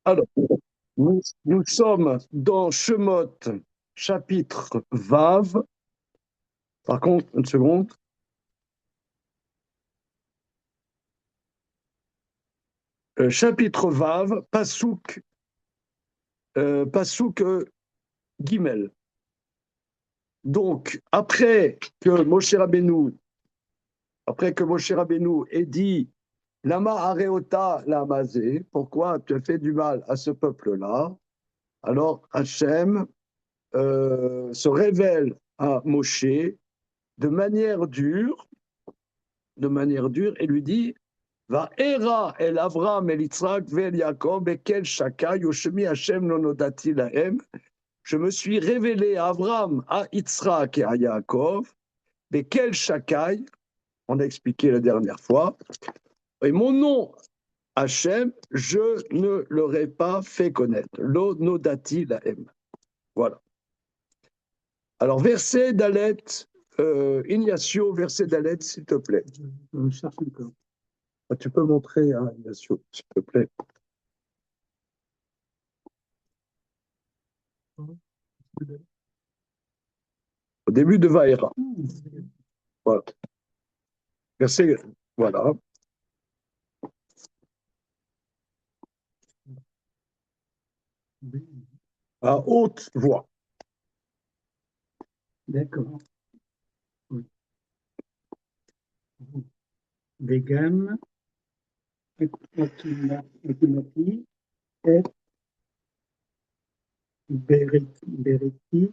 Alors, nous sommes dans Shemot, chapitre Vav. Par contre, une seconde. Chapitre Vav, Passouk Gimel. Donc, après que Moshe Rabbeinu ait dit Lama Areota Lamazé, pourquoi tu as fait du mal à ce peuple-là? Alors Hachem se révèle à Moshe de manière dure, et lui dit Va era el Avram el Yitzhak vel Yaakov bekel shaka yoshemi Hachem lo nodati lahem. Je me suis révélé à Avram, à Yitzhak et à Yaakov, bekel shakai, on a expliqué la dernière fois, et mon nom Hachem, je ne leur ai pas fait connaître. Lo nodati lahem. Voilà. Alors, verset Dalet, Ignacio, verset Dalet, s'il te plaît. Je cherche encore. Tu peux montrer, hein, Ignacio, s'il te plaît. Au début de Vaera. Voilà. Verset, voilà. À haute voix. D'accord. Oui. Vegan, Akimati, et Beriti,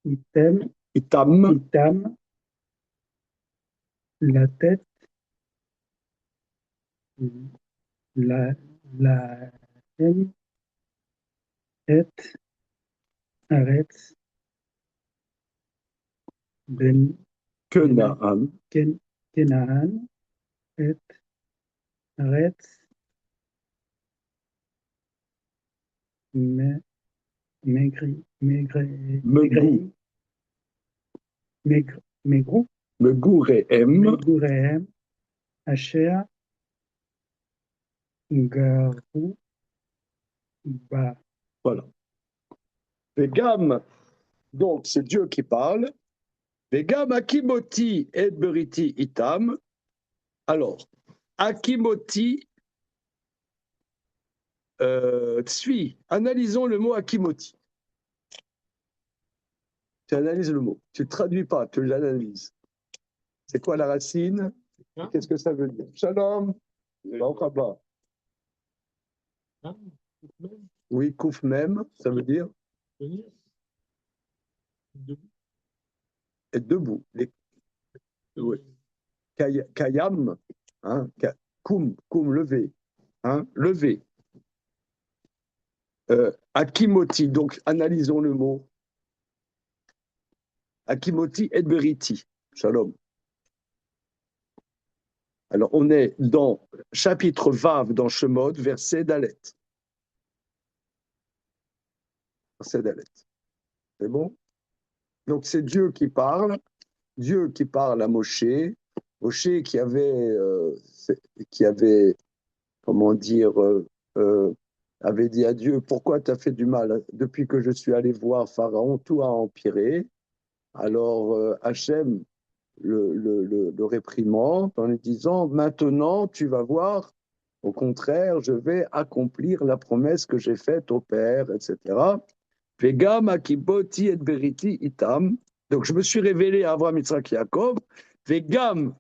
Itam, la tête, la haine, et arrête, ben, Kenaan, Kenaan, et arrête, Megri, Megouréem, Asher, Garou, Ba. Voilà. Vegam, donc c'est Dieu qui parle. Vegam Akimoti et Beriti Itam. Alors, Akimoti, analysons le mot Akimoti. Tu analyses le mot. Tu ne traduis pas, tu l'analyses. C'est quoi la racine? Qu'est-ce que ça veut dire? Shalom. Oui, kouf même, ça veut dire être debout. Oui. Kayam, hein, koum, levé. Hein, levé. Akimoti, donc analysons le mot. Akimoti et Beriti. Shalom. Alors, on est dans chapitre Vav dans Shemot, verset Dalet. Verset Dalet. C'est bon? Donc, c'est Dieu qui parle à Moshe. Moshe qui avait comment dire, avait dit à Dieu, pourquoi tu as fait du mal? Depuis que je suis allé voir Pharaon, tout a empiré. Alors, Hachem le réprimande en lui disant, maintenant, tu vas voir, au contraire, je vais accomplir la promesse que j'ai faite au Père, etc. Vegam akiboti et beriti itam. Donc, je me suis révélé à Abraham, Yitzhak, Yaakov. Vegam,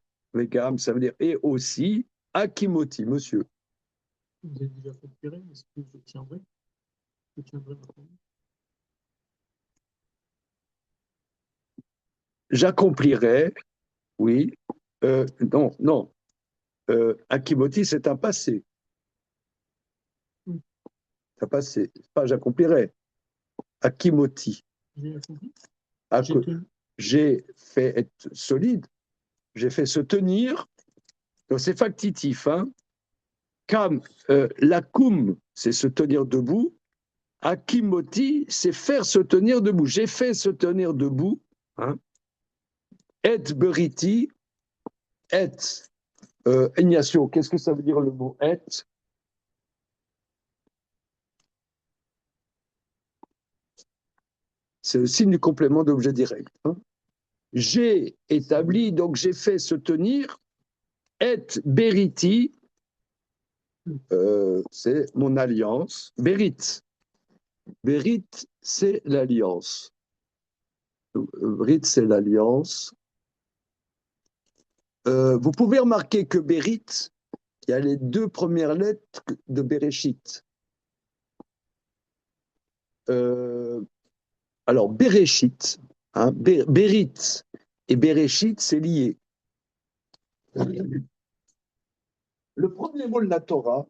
ça veut dire et aussi, akimoti, monsieur. Vous avez déjà facturé, est-ce que je tiendrai ma promesse? J'accomplirai, oui. Non. Akimoti, c'est un passé. C'est un passé. Pas j'accomplirai. Akimoti. J'ai fait être solide. J'ai fait se tenir. Donc c'est factitif. Hein. Kam, lakum, c'est se tenir debout. Akimoti, c'est faire se tenir debout. J'ai fait se tenir debout. Hein. Et beriti, et Ignacio, qu'est-ce que ça veut dire le mot et? c'est le signe du complément d'objet direct. Hein. J'ai établi, donc j'ai fait se tenir, et beriti, c'est mon alliance. Berit. Berit, c'est l'alliance. Berit, c'est l'alliance. Vous pouvez remarquer que Berit, il y a les deux premières lettres de Bereshit. Alors, Bereshit, hein, Berit et Bereshit, c'est lié. Le premier mot de la Torah,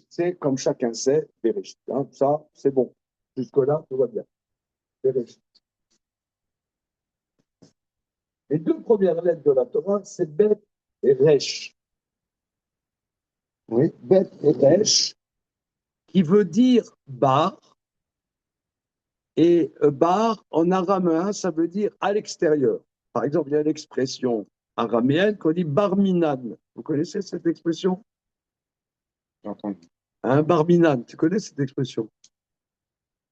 c'est, comme chacun sait, Bereshit. Hein, ça, c'est bon. Jusque-là, tout va bien. Bereshit. Les deux premières lettres de la Torah, c'est Bet et Resh. Oui, Bet et Resh, qui veut dire bar. Et bar, en araméen, ça veut dire à l'extérieur. Par exemple, il y a l'expression araméenne qu'on dit barminan. Vous connaissez cette expression? J'ai entendu. Un barminan, tu connais cette expression?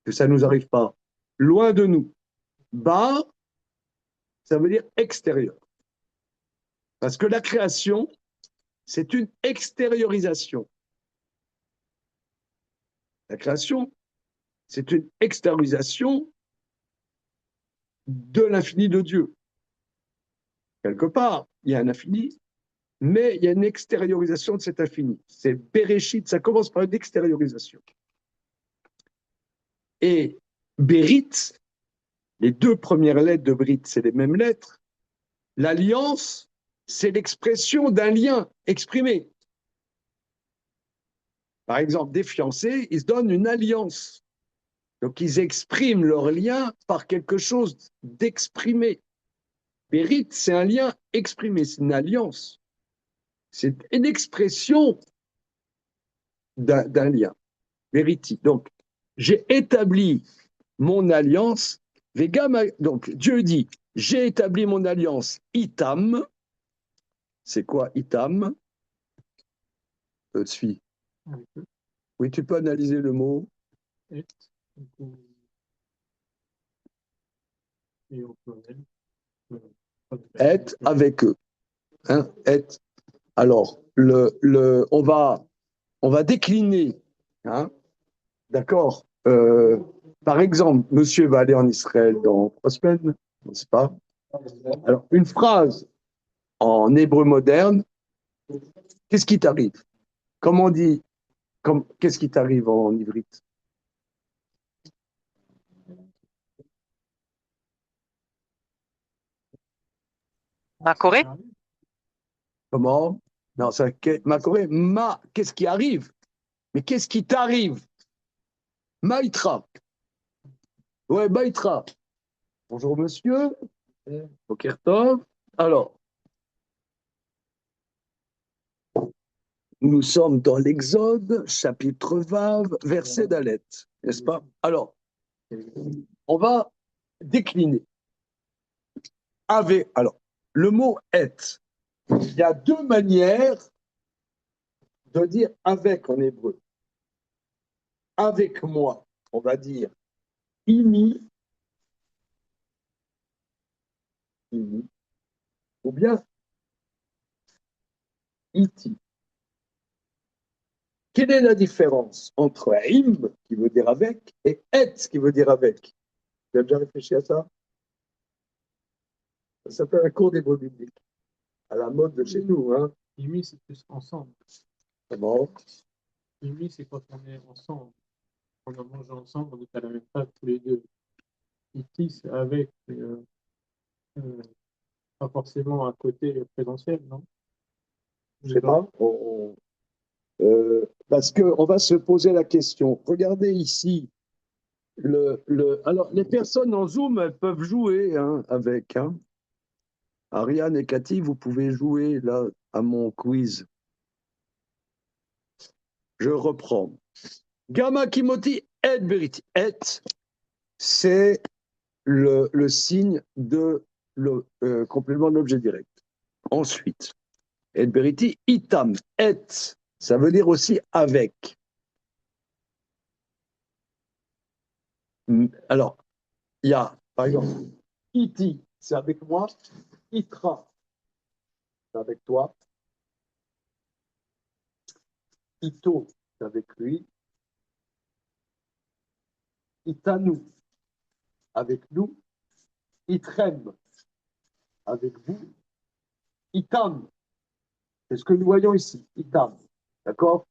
Que ça ne nous arrive pas. Loin de nous. Bar, ça veut dire extérieur. Parce que la création, c'est une extériorisation. La création, c'est une extériorisation de l'infini de Dieu. Quelque part, il y a un infini, mais il y a une extériorisation de cet infini. C'est Bereshit, ça commence par une extériorisation. Et Berit, les deux premières lettres de Brit, c'est les mêmes lettres. L'alliance, c'est l'expression d'un lien exprimé. Par exemple, des fiancés, ils se donnent une alliance. Donc, ils expriment leur lien par quelque chose d'exprimé. Berit, c'est un lien exprimé, c'est une alliance. C'est une expression d'un lien. Veriti. Donc, j'ai établi mon alliance. Donc, Dieu dit, j'ai établi mon alliance itam. C'est quoi itam? Tzvi. Oui, tu peux analyser le mot. Et, et au pluriel. Être avec eux. Hein, être. Alors, on va décliner. Hein, d'accord. Par exemple, monsieur va aller en Israël dans 3 semaines, je ne sais pas. Alors, une phrase en hébreu moderne, qu'est-ce qui t'arrive? Comment on dit, qu'est-ce qui t'arrive en ivrite? Ma Corée? Comment? Non, ma Corée, qu'est-ce qui arrive? Mais qu'est-ce qui t'arrive? Maïtra. Ouais, Maïtra. Bonjour monsieur. Boker Tov. Alors, nous sommes dans l'Exode, chapitre 20, verset d'Alet, n'est-ce pas? Alors, on va décliner. Alors, le mot est, il y a deux manières de dire avec en hébreu. Avec moi, on va dire imi, ou bien iti. Quelle est la différence entre im, qui veut dire avec, et et, qui veut dire avec? Tu as déjà réfléchi à ça? Ça s'appelle un cours d'hébreu biblique, à la mode de chez nous. Hein. Imi, c'est plus ensemble. Comment? Imi, c'est quand on est ensemble. On a mangé ensemble, on est à la même table tous les deux. Iti, c'est avec, pas forcément à côté présentiel, non? Je sais pas. Parce qu'on va se poser la question. Regardez ici. Alors, les personnes en Zoom, elles peuvent jouer hein, avec. Hein. Ariane et Cathy, vous pouvez jouer là à mon quiz. Je reprends. Gamma Kimoti et Beriti. Et, c'est le signe de le complément de l'objet direct. Ensuite, et Beriti, itam. Et, ça veut dire aussi avec. Alors, il y a, par exemple, iti, c'est avec moi, itra, c'est avec toi, ito, c'est avec lui, itanu, avec nous, itrem, avec vous, itam, c'est ce que nous voyons ici, itam, d'accord?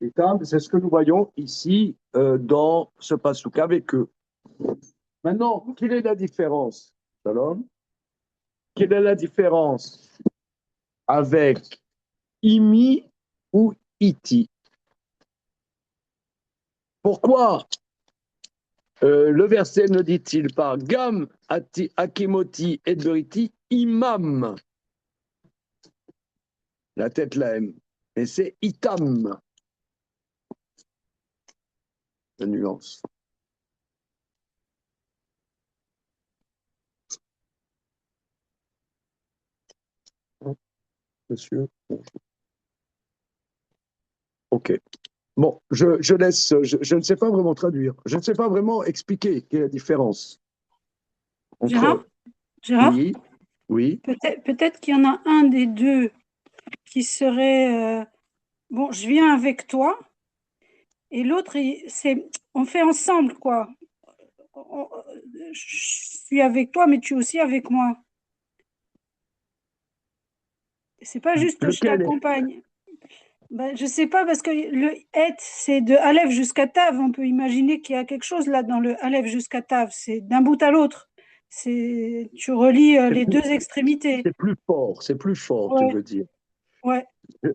Itam, c'est ce que nous voyons ici dans ce passouk avec eux. Maintenant, quelle est la différence, Shalom? Quelle est la différence avec imi ou iti? Pourquoi le verset ne dit-il pas Gam ati akimoti et beriti imam, la tête la M, et c'est itam, la nuance. Monsieur. Ok. Bon, je laisse, je ne sais pas vraiment traduire, je ne sais pas vraiment expliquer quelle est la différence Gérard, entre. Gérard, Oui, oui. peut-être qu'il y en a un des deux qui serait bon, je viens avec toi, et l'autre, on fait ensemble, quoi. Je suis avec toi, mais tu es aussi avec moi. C'est pas juste je Lequel est. t'accompagne. Ben, je sais pas, parce que le et, c'est de Aleph jusqu'à Tav. On peut imaginer qu'il y a quelque chose là dans le Aleph jusqu'à Tav. C'est d'un bout à l'autre. Tu relis les deux extrémités. C'est plus fort, tu Ouais, veux dire. ouais,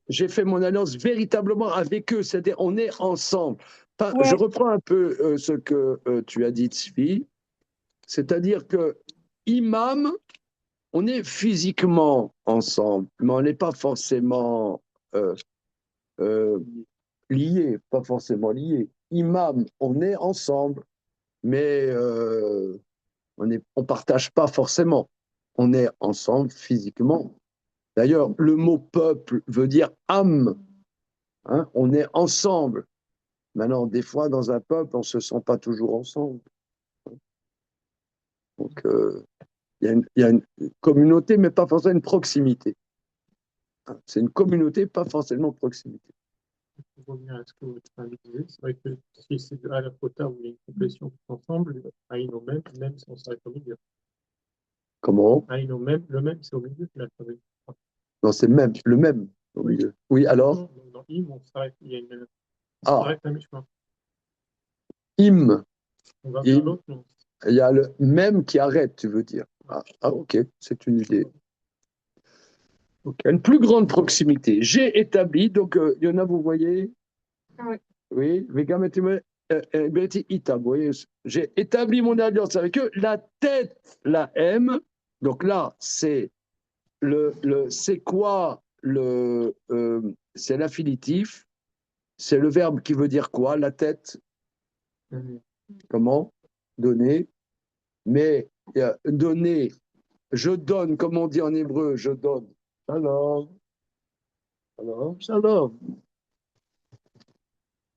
J'ai fait mon alliance véritablement avec eux, c'est-à-dire on est ensemble. Je ouais, reprends un peu ce que tu as dit, Tzvi, c'est-à-dire que imam, on est physiquement ensemble, mais on n'est pas forcément euh, euh, liés, pas forcément liés. Imam, on est ensemble, mais on partage pas forcément. On est ensemble physiquement. D'ailleurs, le mot peuple veut dire âme. Hein, on est ensemble. Maintenant, des fois, dans un peuple, on ne se sent pas toujours ensemble. Donc, il y a une communauté, mais pas forcément une proximité. C'est une communauté, pas forcément proximité. Pour revenir à ce que votre ami disait, c'est vrai que si c'est de Aleph au Tav où il y a une complétion tout ensemble, Aïn au même, on s'arrête au milieu. Comment? Aïn au même, le même, c'est au milieu de la famille. Non, c'est même, le même au milieu. Oui, alors? Non, dans Im, on s'arrête, il y a une. On Ah, s'arrête à mi-chemin. im. On va vers Im. l'autre, non. Il y a le même qui arrête, tu veux dire. Ok, c'est une idée. Okay. Une plus grande proximité. J'ai établi, donc il y en a, vous voyez? oui. Oui, Itam, vous voyez, j'ai établi mon alliance avec eux. La tête, la M. Donc là, c'est c'est quoi c'est l'infinitif. C'est le verbe qui veut dire quoi? La tête. Comment? Donner. Mais donner, je donne, comme on dit en hébreu, je donne. Shalom. Shalom. Shalom.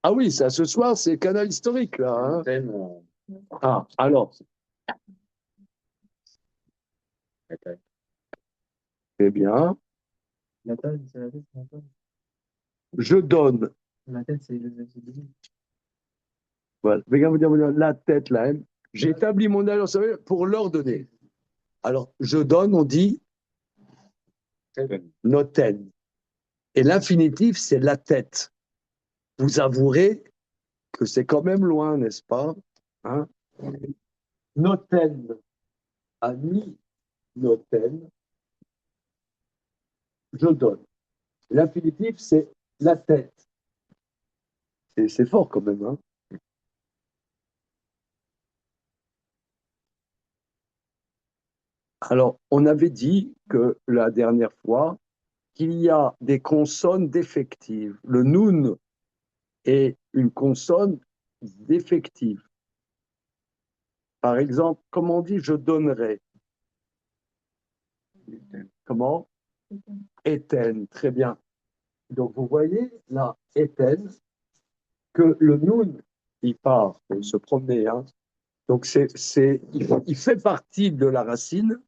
Ah oui, ça, ce soir, c'est canal historique, là. Hein. Ah, alors. Eh bien. Je donne. Voilà. La tête, la haine. J'ai établi mon alliance avec eux pour leur donner. Alors, je donne, on dit noten. Et l'infinitif, c'est la tête. Vous avouerez que c'est quand même loin, n'est-ce pas? Hein? Noten, ami, noten, je donne. L'infinitif, c'est la tête. Et c'est fort quand même. Hein? Alors, on avait dit que la dernière fois, qu'il y a des consonnes défectives. Le noun est une consonne défective. Par exemple, comment on dit je donnerai? Comment? Éten, très bien. Donc vous voyez là, éten, que le noun, il part, il se promener, hein, Donc, il fait partie de la racine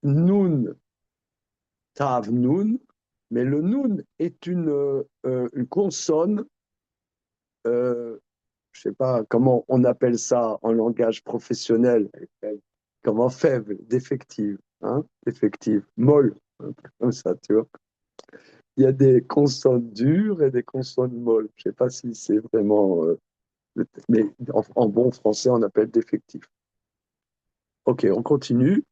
Nun, Tav, Nun, mais le Nun est une consonne, je ne sais pas comment on appelle ça en langage professionnel, comment faible, défective, hein, défective, molle, un truc comme ça, tu vois. Il y a des consonnes dures et des consonnes molles. Je ne sais pas si c'est vraiment, mais en bon français, on appelle défectif. Ok, on continue.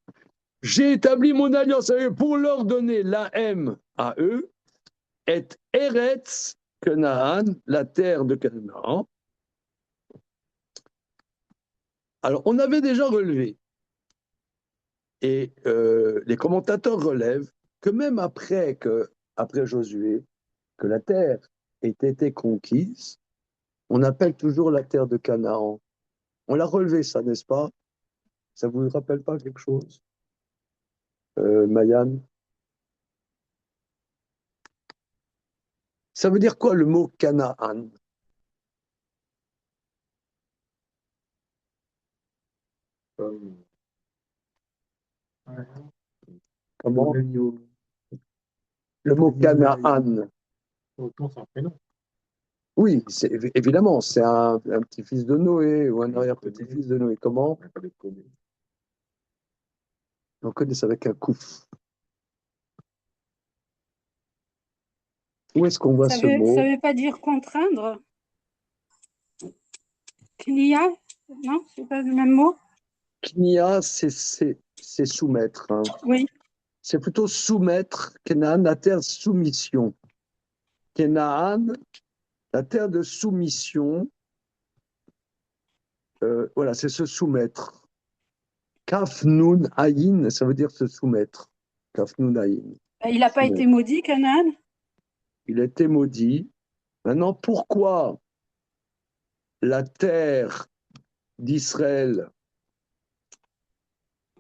J'ai établi mon alliance avec eux pour leur donner la M à eux, et Eretz Canaan, la terre de Canaan. Alors, on avait déjà relevé, et les commentateurs relèvent que même après Josué, que la terre ait été conquise, on appelle toujours la terre de Canaan. On l'a relevé, ça, n'est-ce pas? Ça vous rappelle pas quelque chose, Mayan? Ça veut dire quoi le mot Canaan? Comment? Le mot Canaan. Autant c'est un prénom. Oui, évidemment, c'est un petit-fils de Noé ou un arrière-petit-fils de Noé. Comment? On connaît ça avec un kouf. Où est-ce qu'on voit ce Ça mot? veut pas dire contraindre. Knia? Non, c'est pas le même mot? Knia, c'est soumettre, hein. Oui. C'est plutôt soumettre. Canaan, la terre de soumission. Canaan, la terre de soumission. Voilà, c'est se soumettre. Kaf nun ayin, ça veut dire se soumettre. Kaf nun ayin. Il n'a pas été maudit, Canaan? Il a été maudit. Maintenant, pourquoi la terre d'Israël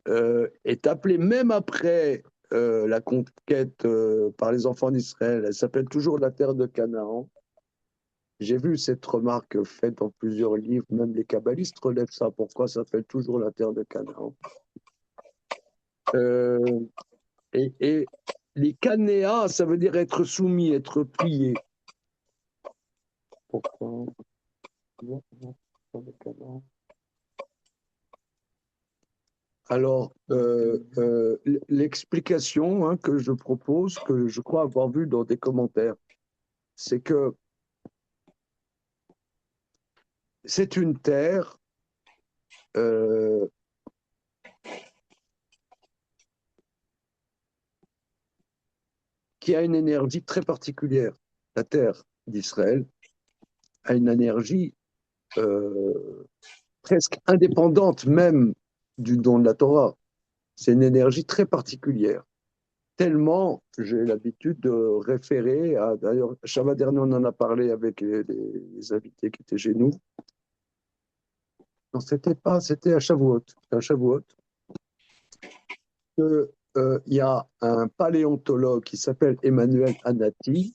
est appelée, même après la conquête par les enfants d'Israël, elle s'appelle toujours la terre de Canaan? J'ai vu cette remarque faite dans plusieurs livres, même les kabbalistes relèvent ça. Pourquoi ça s'appelle toujours la terre de Canaan? Et les Canéas, ça veut dire être soumis, être plié. Pourquoi? Alors, l'explication, hein, que je propose, que je crois avoir vu dans des commentaires, c'est que c'est une terre qui a une énergie très particulière. La terre d'Israël a une énergie presque indépendante même du don de la Torah. C'est une énergie très particulière. Tellement, j'ai l'habitude de référer à, d'ailleurs, Shabbat dernier, on en a parlé avec les invités qui étaient chez nous. Non, c'était à Shavuot. À Shavuot, il y a un paléontologue qui s'appelle Emmanuel Anati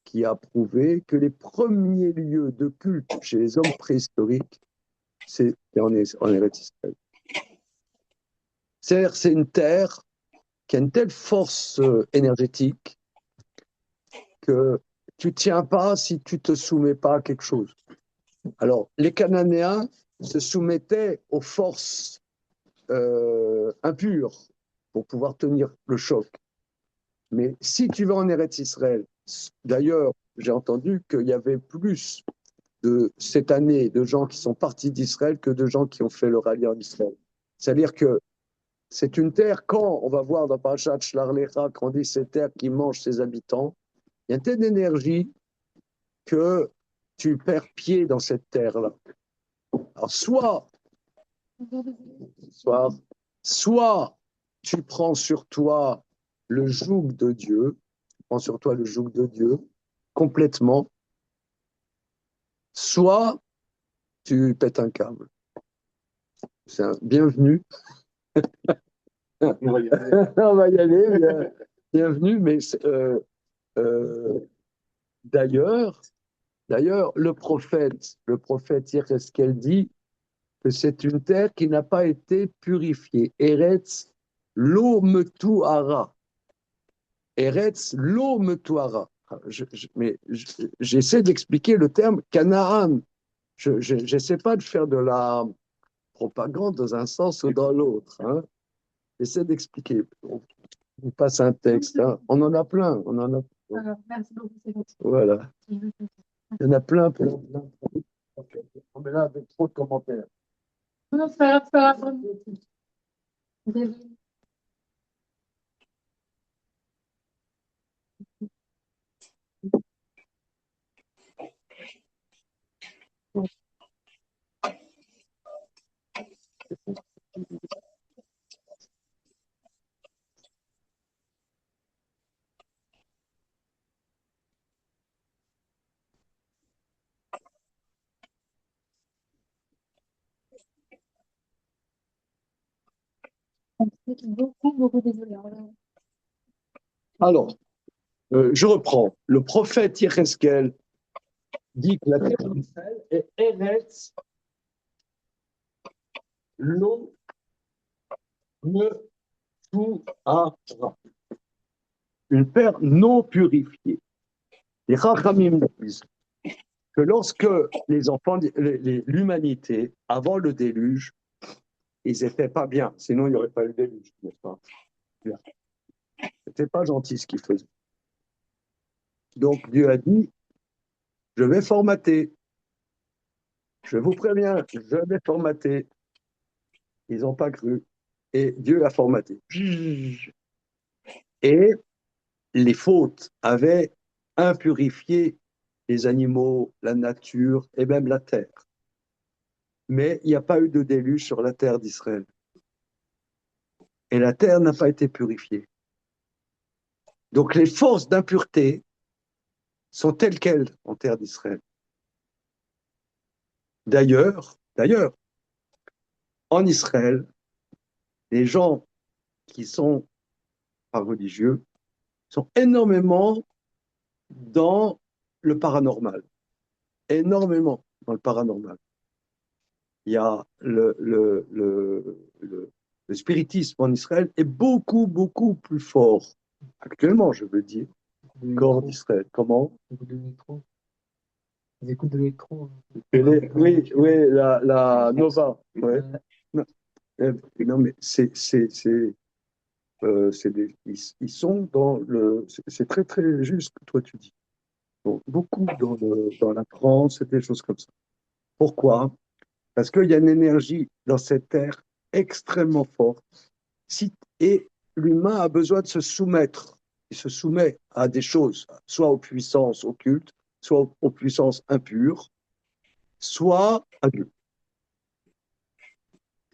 qui a prouvé que les premiers lieux de culte chez les hommes préhistoriques, c'est en Eretz Israël. C'est-à-dire, c'est une terre qui a une telle force énergétique que tu ne tiens pas si tu ne te soumets pas à quelque chose. Alors, les Cananéens se soumettaient aux forces impures pour pouvoir tenir le choc. Mais si tu vas en Eretz Israël, d'ailleurs, j'ai entendu qu'il y avait plus cette année de gens qui sont partis d'Israël que de gens qui ont fait le rallye en Israël. C'est-à-dire que c'est une terre, quand on va voir dans Parashat Shlar Lecha, quand on dit cette terre qui mange ses habitants, il y a une telle énergie que tu perds pied dans cette terre-là. Alors, soit tu prends sur toi le joug de Dieu, complètement, soit tu pètes un câble. C'est un bienvenue. On va y aller. On va y aller, bienvenue, mais d'ailleurs, le prophète Yecheskel dit que c'est une terre qui n'a pas été purifiée. Eretz lo metuara. Eretz lo metuara. Mais j'essaie d'expliquer le terme Canaan. Je n'essaie pas de faire de la propagande dans un sens ou dans l'autre. Hein. J'essaie d'expliquer. On passe un texte. Hein. On en a plein. On en a plein. Alors, merci beaucoup, c'est gentil. Voilà. Il y en a plein, plein, plein. On est là avec trop de commentaires. Non, c'est pas grave, c'est pas grave. Vous avez- Beaucoup, beaucoup désolé. Alors, je reprends. Le prophète Yecheskel dit que la terre d'Israël est Eretz lo metuara. Une terre non purifiée. Les Chachamim disent que lorsque les enfants, l'humanité, avant le déluge, ils n'étaient pas bien, sinon il n'y aurait pas eu le déluge, n'est-ce pas? C'était pas gentil ce qu'ils faisaient. Donc Dieu a dit, je vais formater. Je vous préviens, je vais formater. Ils n'ont pas cru. Et Dieu a formaté. Et les fautes avaient impurifié les animaux, la nature et même la terre. Mais il n'y a pas eu de déluge sur la terre d'Israël. Et la terre n'a pas été purifiée. Donc les forces d'impureté sont telles quelles en terre d'Israël. D'ailleurs, en Israël, les gens qui sont pas religieux sont énormément dans le paranormal. Énormément dans le paranormal. Il y a le spiritisme en Israël est beaucoup, beaucoup plus fort, actuellement, je veux dire, qu'en Israël. Comment? Beaucoup de métro. Ils écoutent de l'électro. Oui, la Nova. Ouais. Non, mais ils sont dans le. C'est très, très juste ce que toi tu dis. Donc, beaucoup dans la France et des choses comme ça. Pourquoi? Parce qu'il y a une énergie dans cette terre extrêmement forte. Et l'humain a besoin de se soumettre. Il se soumet à des choses, soit aux puissances occultes, soit aux puissances impures, soit à Dieu.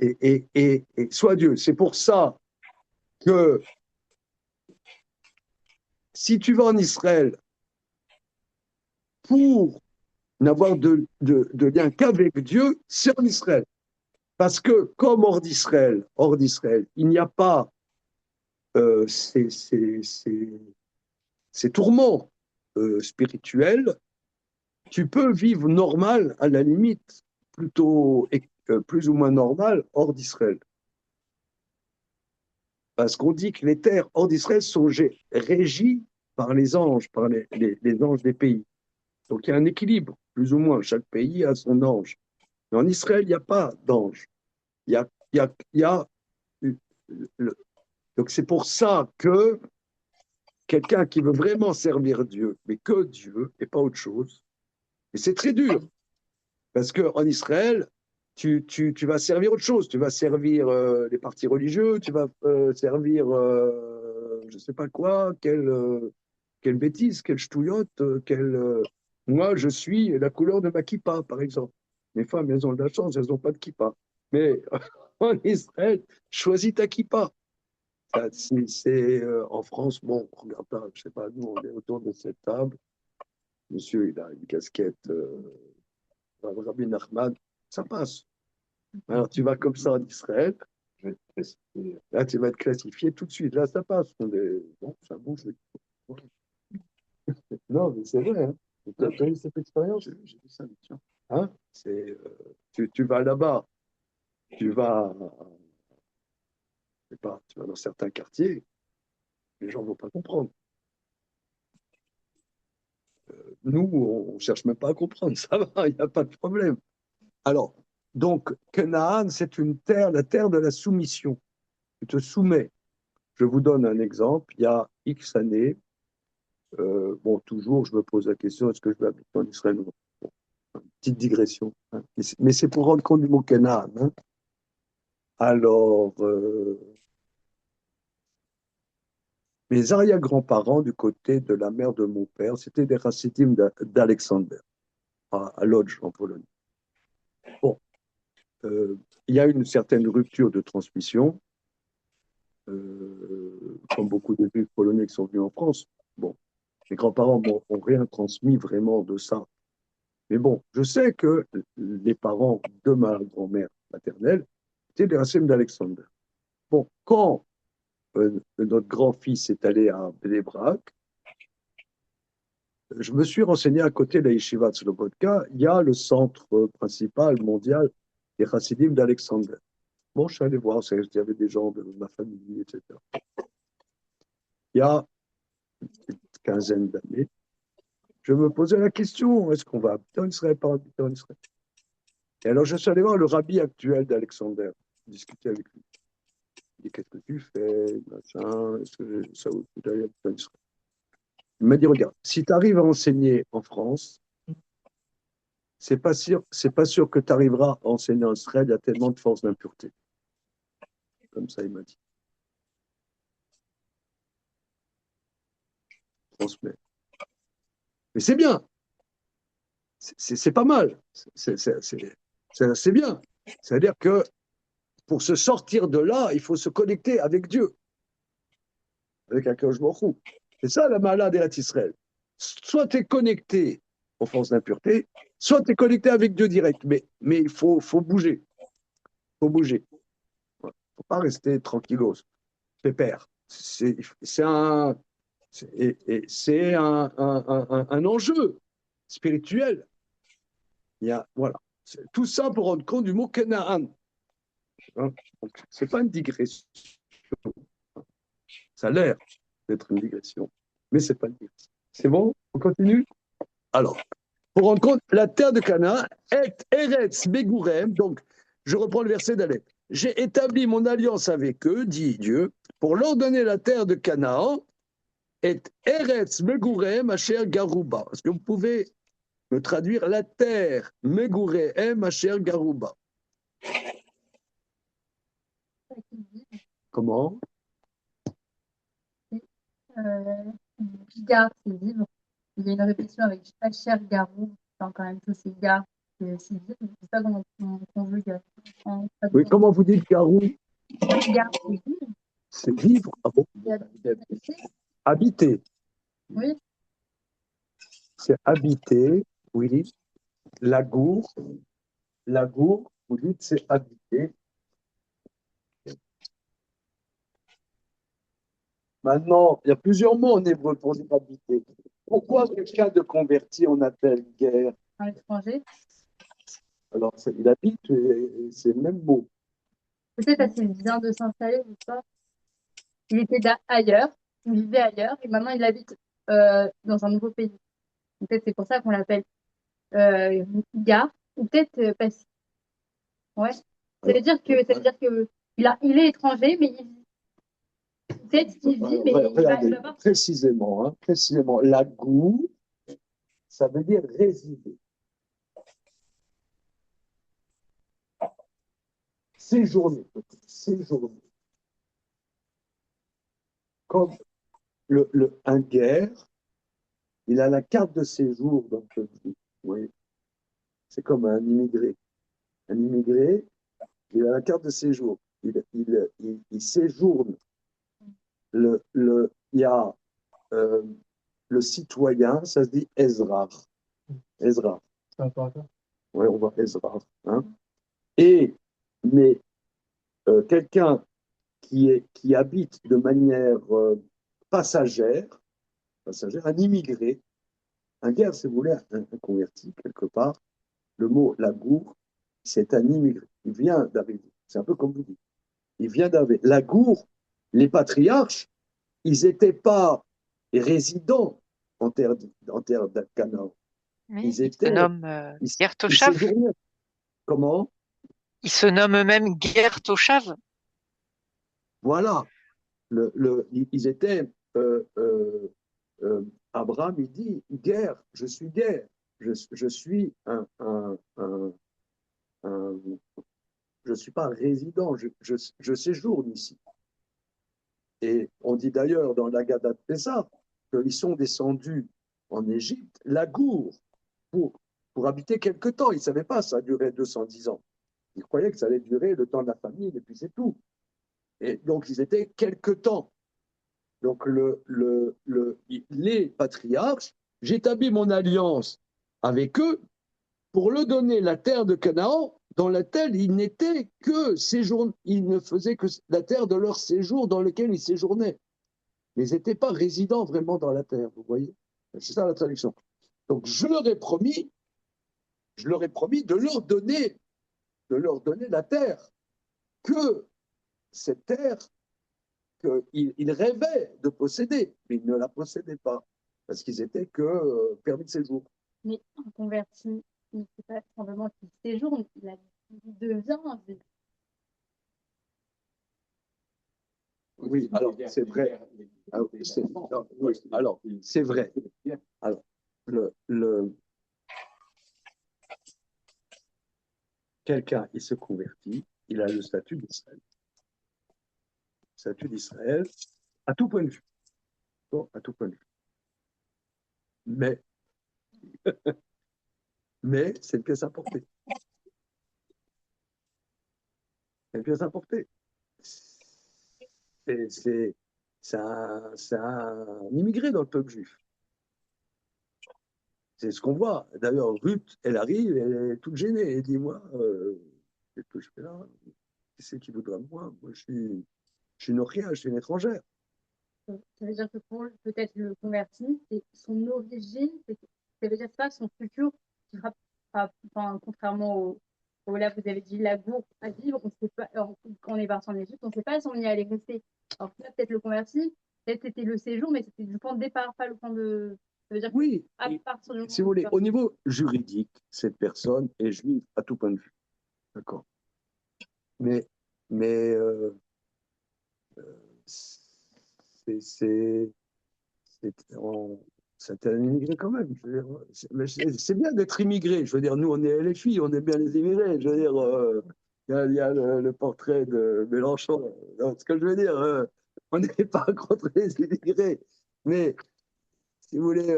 Et soit Dieu. C'est pour ça que si tu vas en Israël pour n'avoir de lien qu'avec Dieu, c'est en Israël. Parce que comme hors d'Israël, il n'y a pas ces tourments spirituels, tu peux vivre normal, à la limite, plutôt plus ou moins normal, hors d'Israël. Parce qu'on dit que les terres hors d'Israël sont régies par les anges, par les anges des pays. Donc il y a un équilibre, plus ou moins. Chaque pays a son ange. Mais en Israël, il n'y a pas d'ange. Il y a donc c'est pour ça que quelqu'un qui veut vraiment servir Dieu, mais que Dieu et pas autre chose, et c'est très dur, parce qu'en Israël, tu vas servir autre chose, tu vas servir les partis religieux, tu vas servir je ne sais pas quoi, quelle bêtise, quelle ch'touillotte, moi je suis la couleur de ma kippa, par exemple. Les femmes, elles ont de la chance, elles n'ont pas de kippa. Mais en Israël, choisis ta kippa. En France, bon, regarde pas, je sais pas, nous, on est autour de cette table. Monsieur, il a une casquette Rabbi Nachman, ça passe. Alors, tu vas comme ça en Israël, là, tu vas être classifié tout de suite. Là, ça passe. Bon, ça bouge. Non, mais c'est vrai. Hein. Tu as eu cette expérience? J'ai vu ça, tiens. Hein? Tu vas là-bas tu vas, je sais pas, tu vas dans certains quartiers, les gens ne vont pas comprendre. Nous, on ne cherche même pas à comprendre, ça va, il n'y a pas de problème. Alors, donc, Canaan, c'est une terre, la terre de la soumission. Tu te soumets. Je vous donne un exemple. Il y a X années, bon, toujours, je me pose la question, est-ce que je vais habiter en Israël ou non? Bon, petite digression, hein. Mais c'est pour rendre compte du mot Canaan, hein. Alors, mes arrière-grands-parents, du côté de la mère de mon père, c'était des Chassidim d'Alexander, à Lodz, en Pologne. Bon, il y a une certaine rupture de transmission, comme beaucoup de juifs polonais qui sont venus en France. Bon, mes grands-parents m'ont rien transmis vraiment de ça. Mais bon, je sais que les parents de ma grand-mère maternelle étaient des Chassidim d'Alexander. Bon, quand notre grand-fils est allé à Bnei Brak, je me suis renseigné à côté de la Yeshiva de Slobodka, il y a le centre principal mondial des Chassidim d'Alexander. Bon, je suis allé voir, il y avait des gens de ma famille, etc. Il y a une quinzaine d'années, je me posais la question, est-ce qu'on va habiter en Israël, pas habiter en Israël? Et alors, je suis allé voir le rabbi actuel d'Alexander, discuter avec lui. Il dit, qu'est-ce que tu fais, machin, est-ce que ça vaut le coup d'aller habiter en Israël? Il m'a dit, regarde, si tu arrives à enseigner en France, c'est pas sûr que tu arriveras à enseigner en Israël, il y a tellement de force d'impureté. Comme ça, il m'a dit. Transmet. Mais c'est bien, c'est pas mal, c'est bien. C'est-à-dire que pour se sortir de là, il faut se connecter avec Dieu, avec un Kadosh Baruch Hu. C'est ça la malade et Israël. Soit tu es connecté aux forces d'impureté, soit tu es connecté avec Dieu direct. Mais il faut bouger. Il faut bouger. Il ne faut pas rester tranquillos, pépère. C'est un, un enjeu spirituel. Il y a, voilà. Tout ça pour rendre compte du mot Canaan. Hein? Ce n'est pas une digression. Ça a l'air d'être une digression, mais ce n'est pas une digression. C'est bon? On continue? Alors, pour rendre compte, la terre de Canaan est Eretz Begurem. Donc, je reprends le verset d'Alep. J'ai établi mon alliance avec eux, dit Dieu, pour leur donner la terre de Canaan, et Eretz Begurem Asher Garouba. Est-ce que vous pouvez me traduire la terre Megurem Asher Garouba? Comment? Gare, c'est vivre. Il y a une répétition avec Asher Garou, c'est quand même tout, c'est gare, c'est vivre. C'est ça qu'on veut dire. Oui, comment vous dites Garou? Gare, c'est vivre. C'est vivre. Ah bon? Habiter. Oui. C'est habiter, oui. Lagour, vous dites c'est habiter. Maintenant, il y a plusieurs mots en hébreu pour dire habiter. Pourquoi quelqu'un de converti on appelle guerre? À l'étranger. Alors, il habite, c'est le même mot. Peut-être parce qu'il vient de s'installer, je sais pas. Il était ailleurs, il vivait ailleurs, et maintenant il habite dans un nouveau pays. Peut-être c'est pour ça qu'on l'appelle gare, ou peut-être parce ouais. Ça veut dire que il est étranger, mais peut-être qu'il vit, mais Regardez, il va pas. précisément, hein, précisément, lagour, ça veut dire résider. Séjourner. Comme un guerre, il a la carte de séjour dans le pays. Oui. C'est comme un immigré. Un immigré, il a la carte de séjour. Il séjourne. Il y a le citoyen, ça se dit Ezra. Ezra. C'est important. Oui, on voit Ezra. Hein. Mais quelqu'un qui habite de manière passagère, un immigré, un guerre, si vous voulez, un converti quelque part, le mot lagour, c'est un immigré. Il vient d'arriver. C'est un peu comme vous dites. Il vient d'Avé. La Gour, les patriarches, ils n'étaient pas résidents en terre de Canaan. Oui, Ils il se étaient, nomme ils, Ger ils Toshav. séjournaient. Comment? Il se nomme eux-mêmes Ger Toshav. Voilà. Ils étaient. Abraham, il dit guerre, je suis guerre. Je suis un- je suis pas un résident, je séjourne ici. Et on dit d'ailleurs dans l'Agada de Pessah qu'ils sont descendus en Égypte, la Gour, pour, pour habiter quelque temps. Ils ne savaient pas ça durait 210 ans. Ils croyaient que ça allait durer le temps de la famille et puis c'est tout. Et donc ils étaient quelque temps. Donc les patriarches, j'établis mon alliance avec eux pour leur donner la terre de Canaan dans laquelle ils n'étaient que séjour, ils ne faisaient que la terre de leur séjour dans lequel ils séjournaient. Mais ils n'étaient pas résidents vraiment dans la terre, vous voyez. C'est ça la traduction. Donc je leur ai promis de leur donner la terre, que cette terre qu'ils rêvaient de posséder, mais ils ne la possédaient pas, parce qu'ils étaient que permis de séjour. Mais un converti, il ne fait pas simplement qu'il séjourne, il devient un juif. Oui, alors c'est vrai. Alors, c'est vrai. Alors, quelqu'un, il se convertit, il a le statut d'Israël. Statut d'Israël, à tout point de vue. Bon, à tout point de vue. Mais c'est une pièce importée. C'est une pièce importée. C'est un immigré dans le peuple juif. C'est ce qu'on voit. D'ailleurs, Ruth, elle arrive, elle est toute gênée. Elle dit, moi, qu'est-ce que je fais là? Qui c'est qui voudra de moi? Moi, je suis une rien, je suis une étrangère. Ça veut dire que pour peut-être le converti, c'est son origine, ça veut dire pas son futur qui sera enfin, contrairement là, vous avez dit la bourre à vivre, on sait pas, quand on est parti en Égypte, on ne sait pas si on y allait rester. Alors là, peut-être le converti, peut-être c'était le séjour, mais c'était du point de départ, pas le point de. Ça veut dire Oui, qu'à partir du moment si vous voulez, au niveau juridique, cette personne est juive à tout point de vue. D'accord. Mais c'est c'est un immigré quand même. Je veux dire, c'est bien d'être immigré. Je veux dire, nous, on est les filles, on est bien les immigrés. Je veux dire, il y a le portrait de Mélenchon. Ce que je veux dire, on n'est pas contre les immigrés. Mais, si vous voulez,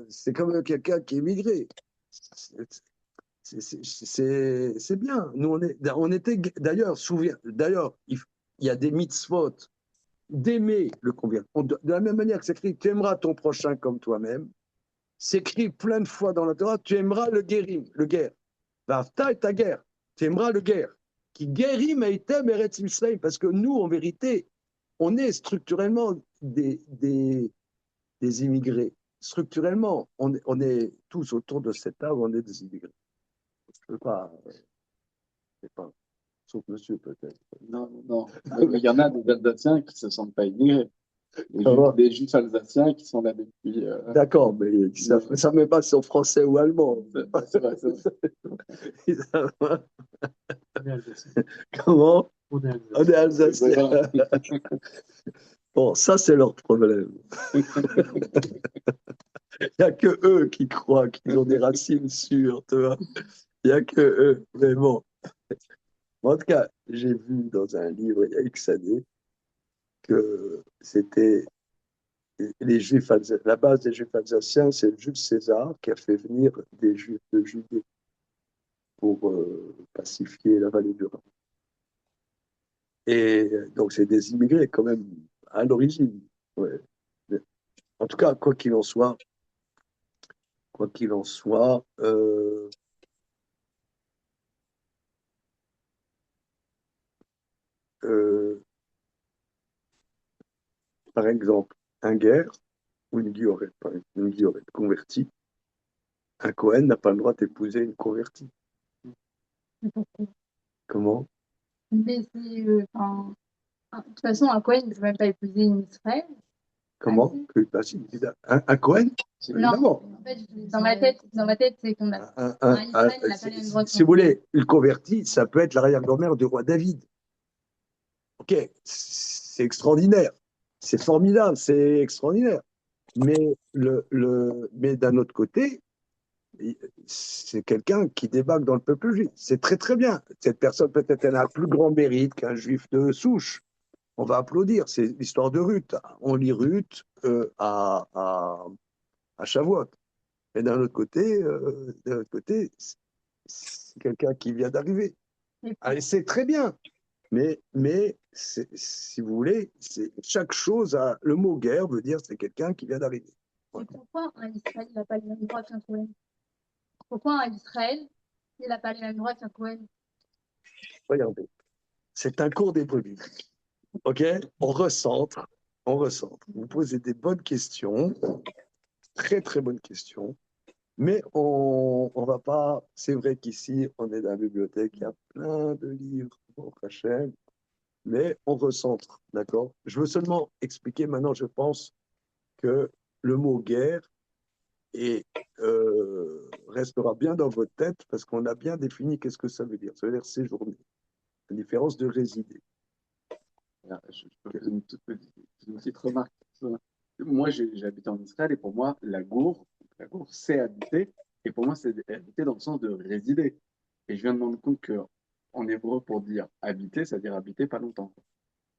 c'est quand même quelqu'un qui est immigré. C'est bien. Nous, on était, d'ailleurs, il y a des mitzvot d'aimer le converti. De la même manière que c'est écrit, tu aimeras ton prochain comme toi-même, c'est écrit plein de fois dans la Torah, tu aimeras le guérim, le guerre. Vafta et ta guerre, tu aimeras le guerre. Qui guérim eitem eretz Israël, parce que nous, en vérité, on est structurellement des immigrés. Structurellement, on est tous autour de cet arbre, on est des immigrés. Je ne sais pas, sauf monsieur peut-être. Non, non. Mais il y en a des Alsaciens qui ne se sentent pas immigrés. va. Des Juifs alsaciens qui sont là depuis. D'accord, mais ça ne met pas si sont français ou allemand. C'est vrai, c'est vrai. On est alsacien. Comment? On est On est alsacien. Alsaciens. Bon, ça, c'est leur problème. Il n'y a que eux qui croient qu'ils ont des racines sûres, tu vois. Il n'y a que eux. Mais bon. En tout cas, j'ai vu dans un livre il y a X années que c'était les Juifs alsaciens. La base des Juifs alsaciens, c'est Jules César qui a fait venir des Juifs de Judée pour pacifier la vallée du Rhin. Et donc, c'est des immigrés quand même à l'origine. Ouais. En tout cas, quoi qu'il en soit, euh, par exemple, un guerre ou une guillorette, convertie, un Cohen n'a pas le droit d'épouser une convertie. Comment? Mais c'est, enfin, de toute façon, un Cohen ne peut même pas épouser une Israël. Comment? Ah, si. Un Cohen? Non, Évidemment. en fait, dans ma tête, c'est qu'on a un Israël, il n'a pas les mêmes droits Si vous voulez, le converti, ça peut être l'arrière-grand-mère du roi David. Ok, c'est extraordinaire, c'est formidable, c'est extraordinaire. Mais, mais d'un autre côté, c'est quelqu'un qui débarque dans le peuple juif. C'est très très bien. Cette personne, peut-être, elle a un plus grand mérite qu'un juif de souche. On va applaudir. C'est l'histoire de Ruth. On lit Ruth à Shavuot. Et d'un autre côté, c'est quelqu'un qui vient d'arriver. Allez, c'est très bien. Mais si vous voulez, chaque chose a le mot guerre veut dire c'est quelqu'un qui vient d'arriver. Et pourquoi un Israël n'a pas les mêmes droits qu'un Cohen? Pourquoi un Israël, il n'a pas les mêmes droits qu'un Cohen? Regardez, c'est un cours d'hébreu biblique. Ok, on recentre, on recentre. Vous posez des bonnes questions, très très bonnes questions. Mais on va pas. C'est vrai qu'ici, on est dans la bibliothèque, il y a plein de livres, bon, Hachem, mais on recentre, d'accord? Je veux seulement expliquer maintenant, je pense que le mot guerre restera bien dans votre tête parce qu'on a bien défini qu'est-ce que ça veut dire. Ça veut dire séjourner. La différence de résider. Je peux faire une petite remarque. Moi, j'ai habité en Israël et pour moi, la gour, c'est habiter. Et pour moi, c'est habiter dans le sens de résider. Et je viens de me rendre compte qu'en hébreu, pour dire habiter, c'est-à-dire habiter pas longtemps.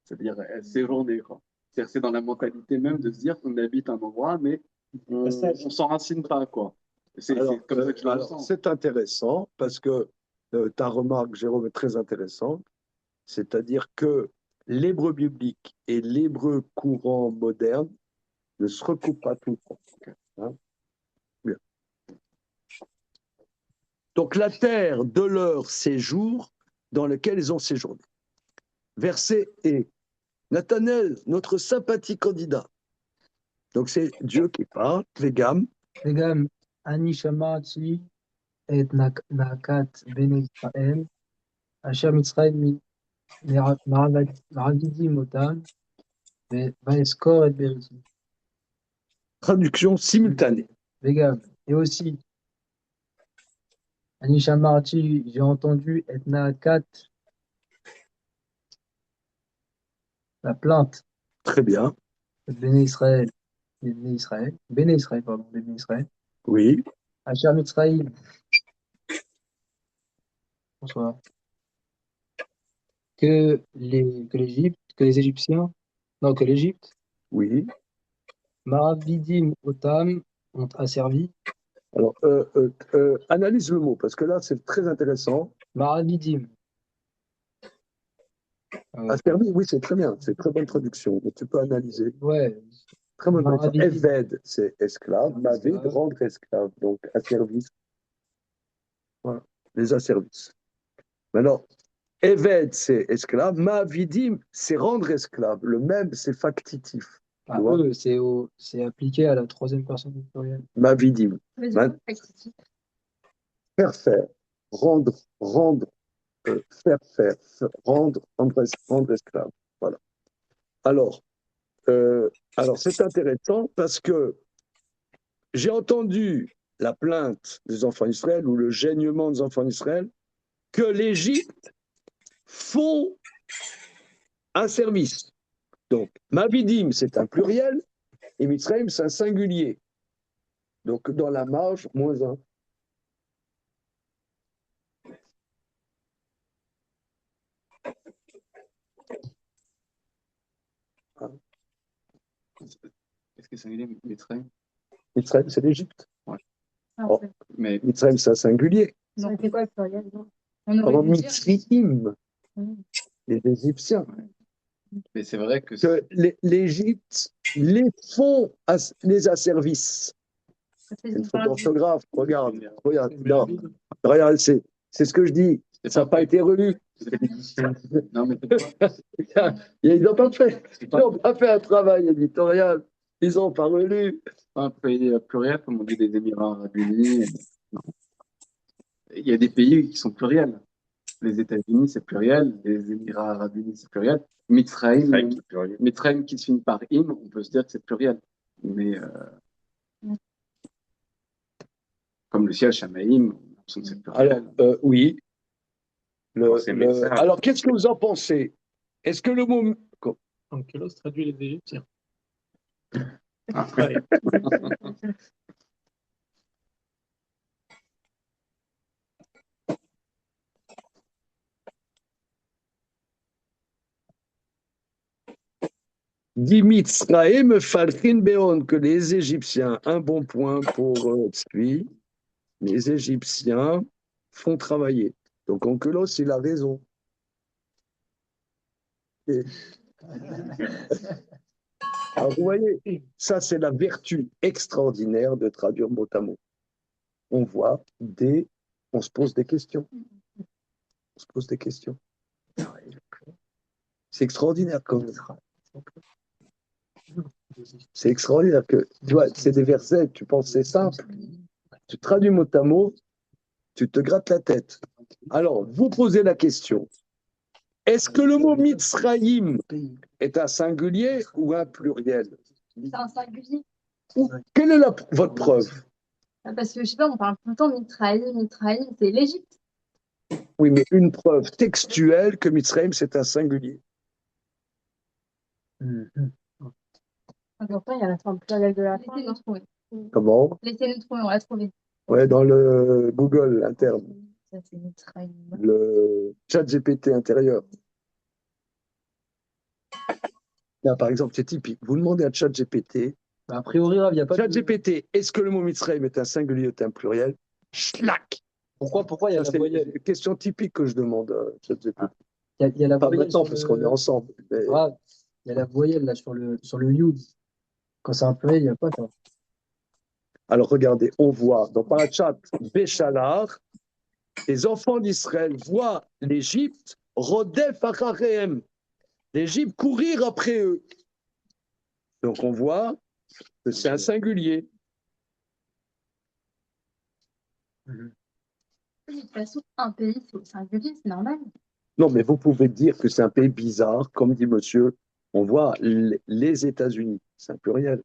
C'est-à-dire séjourner, quoi. C'est-à-dire c'est dans la mentalité même de se dire qu'on habite un endroit, mais on s'enracine pas, quoi. C'est comme ça que je le ressens. C'est intéressant parce que ta remarque, Jérôme, est très intéressante. C'est-à-dire que l'hébreu biblique et l'hébreu courant moderne ne se recoupent pas tout le temps. Hein? Bien. Donc la terre de leur séjour dans lequel ils ont séjourné. Verset et Nathanaël, notre sympathique candidat. Donc c'est Dieu qui parle, Vegam. וגם אני שמעתי את נאקת בני ישראל, אשר מצרים מעבידים אותם, ואזכור את בריתי. Traduction simultanée. וגם, et aussi, אני שמעתי, j'ai entendu את נאקת, la plainte Très bien. de Béné Israël, Béné Israël, pardon, des Béné Israël, Oui. Asher Mitzrayim, bonsoir, que les Égyptiens, non, que l'Égypte, Oui. Maravidim Otam, ont asservi. Alors, analyse le mot, parce que là, c'est très intéressant. Maravidim. Asservi, oui, c'est très bien. C'est très bonne traduction. Mais tu peux analyser. Ouais. Très bonne traduction. Maravidim. Eved, c'est esclave. Mavid, rendre esclave. Donc, asservice. Voilà. Les asservices. Maintenant, Eved, c'est esclave. Mavidim, c'est rendre esclave. Le même, c'est factitif. Ah, eux, c'est appliqué à la troisième personne du pluriel. Mavidim. Faire faire. Rendre, faire faire. Rendre esclave. Voilà. Alors c'est intéressant parce que j'ai entendu la plainte des enfants d'Israël ou le gênement des enfants d'Israël que l'Égypte font un service. Donc, Mavidim, c'est un pluriel, et Mitzrayim, c'est un singulier. Donc, dans la marge, -1. Est-ce que c'est singulier, Mitzrayim? Mitzrayim, c'est l'Égypte. Ouais. Oh, mais Mitzrayim, c'est un singulier. Donc, c'est quoi le pluriel? Pendant Mitzrayim, les Égyptiens. Mais c'est vrai que l'Égypte les font, les asservices. C'est une faute d'orthographe. Regarde. Non, regarde, c'est ce que je dis. Ça n'a pas été relu. Non, mais Ils n'ont pas fait. Ils n'ont pas fait un travail éditorial. Ils n'ont pas relu. un pays pluriel, comme on dit des Émirats Arabes Unis. Non. Il y a des pays qui sont pluriels. Les États-Unis, c'est pluriel. Les Émirats Arabes Unis, c'est pluriel. Mitzrayim, Mitzrayim qui se finit par im, on peut se dire que c'est pluriel. Mais comme le ciel, Shamaïm, on a l'impression que c'est pluriel. Alors, oui. C'est Mitzrayim. Alors, qu'est-ce que vous en pensez? Est-ce que le mot... Onkelos traduit les Égyptiens. Ah. Ouais. Dit Mitzraïm Falchin Beon, que les Égyptiens, un bon point pour Tzvi, les Égyptiens font travailler. Donc Onkelos, il a raison. Et... Alors, vous voyez, ça c'est la vertu extraordinaire de traduire mot à mot. On voit on se pose des questions. On se pose des questions. C'est extraordinaire quand même. C'est extraordinaire que, tu vois, c'est des versets, tu penses c'est simple. Tu traduis mot à mot, tu te grattes la tête. Alors, vous posez la question. Est-ce que le mot Mitzrayim est un singulier ou un pluriel? C'est un singulier. Quelle est votre preuve? Parce que je sais pas, on parle tout le temps Mitzrayim, c'est l'Égypte. Oui, mais une preuve textuelle que Mitzrayim, c'est un singulier. Pourtant, il y a la forme plurielle de la fin. Laissez-nous trouver. Comment? Laissez-nous trouver, on l'a trouvé. Ouais, dans le Google interne, Ça, c'est Mitzrayim. le chat GPT intérieur. Là, par exemple, c'est typique. Vous demandez à chat GPT, A priori, il n'y a pas chat de... GPT, est-ce que le mot Mitzrayim est un singulier ou un pluriel? Schlack! Pourquoi il y a Ça, la c'est voyelle? une question typique que je demande à chat GPT. Il y a la Pas voyelle maintenant, sur parce le- qu'on est ensemble. Mais... Ah, il y a la voyelle là sur le yud. Quand c'est un pluriel, il n'y a pas ça. Alors, regardez, on voit dans Parachat Béchalar, les enfants d'Israël voient l'Égypte, Rodef Acharehem, l'Égypte courir après eux. Donc, on voit que c'est un singulier. De toute façon, un pays, c'est au singulier, c'est normal. Non, mais vous pouvez dire que c'est un pays bizarre, comme dit monsieur. On voit les États-Unis, c'est un pluriel.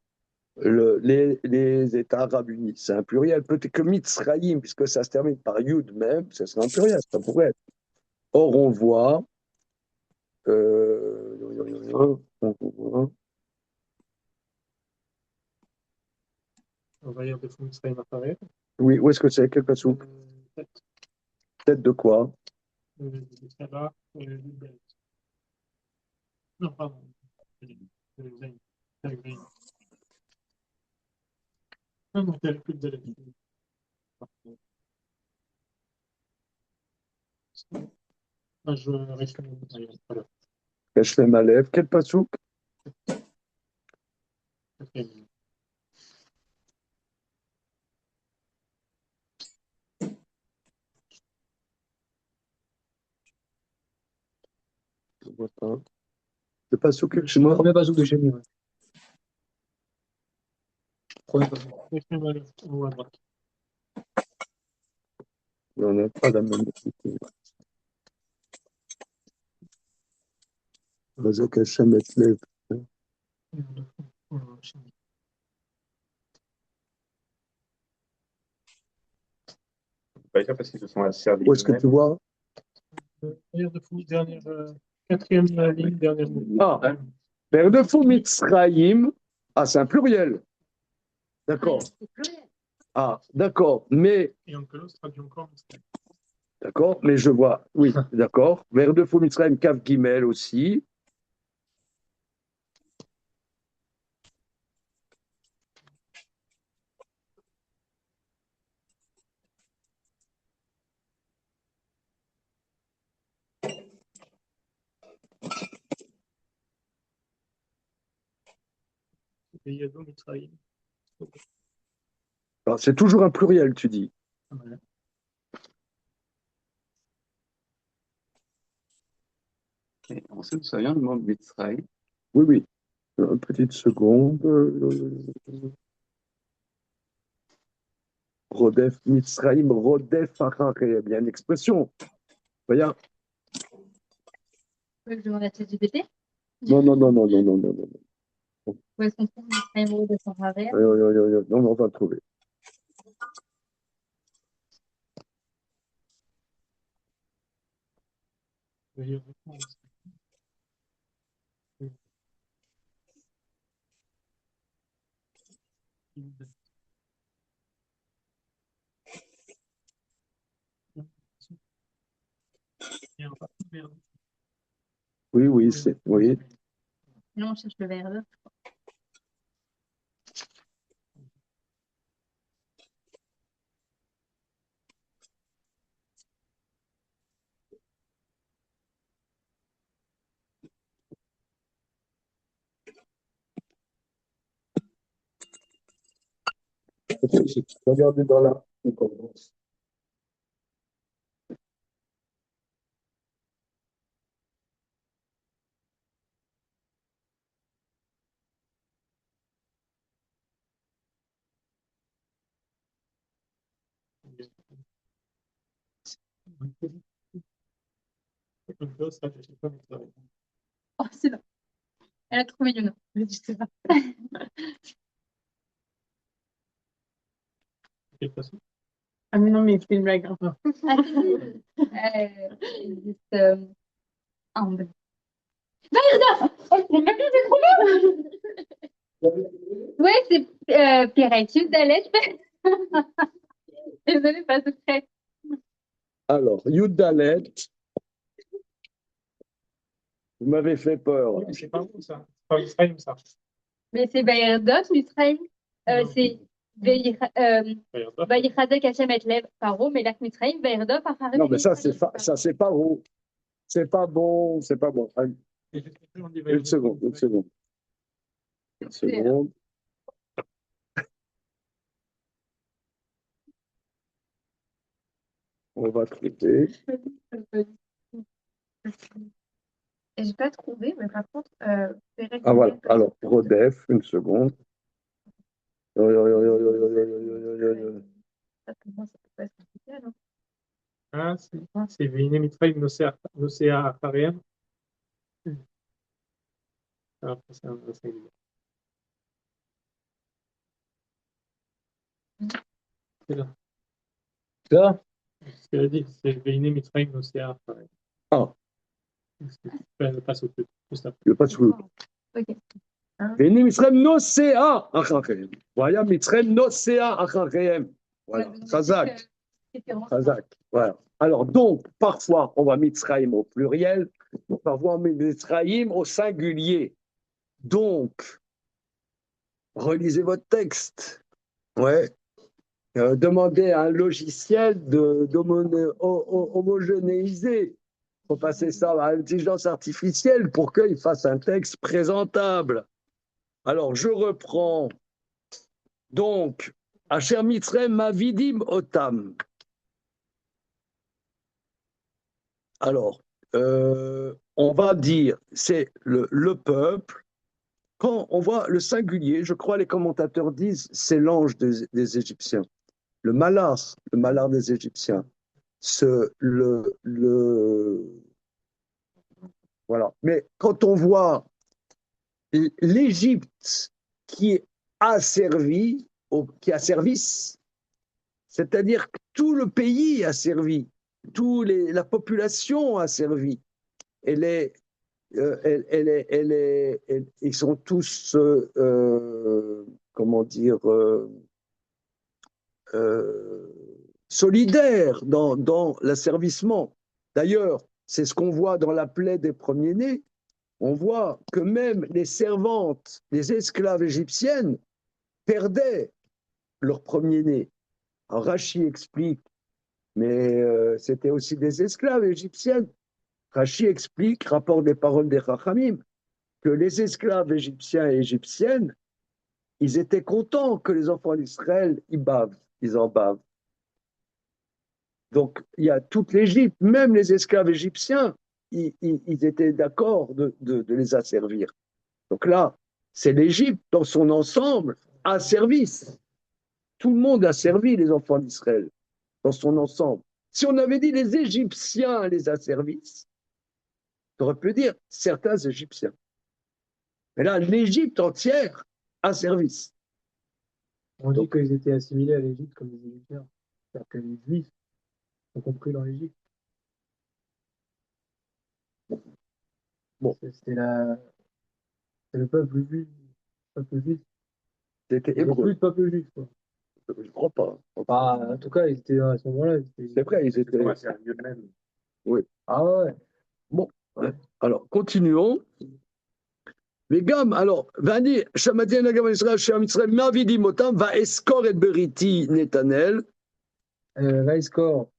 Les États arabes unis, c'est un pluriel. Peut-être que Mitzrayim, puisque ça se termine par Yud même, ça serait un pluriel, ça pourrait être. Or, on voit. On va dire de fou Mitzrayim apparaît. Oui, où est-ce que c'est? Quel passou? Tête de quoi? Là, non, pardon. Non, non, quel plus de la je reste voilà. Je fais ma lèvre. Quel passou? Je vois pas. Le passou que chez moi? Premier bazouk de chez nous. Ouais. Premier bazouk. Ou à droite. On n'a pas la même. Bazak Hashem et lève. Pas dire parce qu'ils se sont asservis. Où est-ce que tu vois? Dernière de fou, dernière, quatrième ligne, dernière mot. Ah, Père de fou Mitzrayim. Ah, c'est un pluriel. D'accord. C'est pluriel. Ah, d'accord. Mais, Et Onkelos traduit encore Mitzrayim. d'accord, mais je vois. Oui, d'accord. Vers de fou Mitzrayim, Kav Gimel aussi. Et Yado Mitzrayim. Alors, c'est toujours un pluriel, tu dis. Voilà. Et on sait d'où ça vient le mot Mitzrayim. Oui, oui. Une petite seconde. Rodef Mitzrayim, Rodef Achareh. Il y a une expression. Regarde. Je demande à ChatGPT. Non, non, non, non, non, non, non, non. Où est-ce qu'on trouve Mitzrayim de Sanharia? Non, on va trouver. Veuillez répondre. Merde. Oui, oui, c'est. Oui. Non, on cherche le verbe. Regardez dans la. Oh, c'est là. Elle a trouvé le nom. Je sais pas. Ah, mais non, mais c'est une blague. Hein. Juste humble. Vaïrda! Oh, mon Dieu, c'est trop bien! Ouais, c'est Pirate Dalet. Désolée, pas secret. Alors, Yudalet, vous m'avez fait peur. Oui, mais c'est pas bon, ça. C'est pas Mitzrayim, ça. Mais c'est Vaïrdot, Mitzrayim. Non. C'est Vaïchadek Hachem et Lev Paro, mais là, Mitzrayim, Vaïrdot, Acharim. Non, mais ça, c'est pas bon. C'est pas bon, c'est pas bon. Allez, une seconde, une seconde. Une seconde. On va traiter. J'ai pas trouvé, mais par contre, Ah voilà, alors, Rodef, une seconde. ça, pour moi, ça peut pas être compliqué, non? Ah, c'est Veiné Mitzrayim Nosea Acharem. Après, c'est un singulier. C'est là. Ça? Ce qu'elle a dit, c'est Veiné Mitzrayim Nosea Acharem. Ah, Elle passe au plus. Juste après. il n'y a pas de souci. Ok. Veni Mitzrayim nosea acharem. Voyez, Mitzrayim nosea acharem. Voilà, Chazak. Chazak. Voilà. Alors, donc, parfois, on va Mitzrayim au pluriel, parfois, on met Mitzrayim au singulier. Donc, relisez votre texte. Ouais. Demandez à un logiciel d'homogénéiser. Il faut passer ça à l'intelligence artificielle pour qu'il fasse un texte présentable. Alors, je reprends. Donc, Asher Mitzrayim Mavidim Otam. Alors, on va dire, c'est le peuple. Quand on voit le singulier, je crois les commentateurs disent, c'est l'ange des Égyptiens. Le malar des Égyptiens. Voilà. Mais quand on voit l'Égypte qui a servi, qui a service, c'est-à-dire que tout le pays a servi, la population a servi. Ils sont tous, comment dire, solidaires dans l'asservissement. D'ailleurs, c'est ce qu'on voit dans la plaie des premiers-nés. On voit que même les servantes, les esclaves égyptiennes, perdaient leur premier-né. Rachi explique, mais c'était aussi des esclaves égyptiennes. Rachi explique, rapport des paroles des Chachamim, que les esclaves égyptiens et égyptiennes, ils étaient contents que les enfants d'Israël, ils en bavent. Donc, il y a toute l'Égypte, même les esclaves égyptiens, ils étaient d'accord de les asservir. Donc là, c'est l'Égypte dans son ensemble à service. Tout le monde a servi les enfants d'Israël dans son ensemble. Si on avait dit les Égyptiens les asservissent, on aurait pu dire certains Égyptiens. Mais là, l'Égypte entière a service. On dit qu'ils étaient assimilés à l'Égypte comme les Égyptiens. C'est-à-dire que les Juifs sont compris dans l'Égypte. Bon. C'est le peuple juif. C'était Il n'y a plus hébreu. de peuple juif, quoi. Je ne crois pas. En tout cas, ils étaient à ce moment-là. C'est vrai, ils étaient. Ouais, c'est un lieu de même. Ah ouais. Bon, Ouais. alors continuons. Mais Gam, alors, Vani, Shamadien Nagam Israël, Shem Israël, Mavidi Motam, va escor et beriti Netanel. Vaïskor,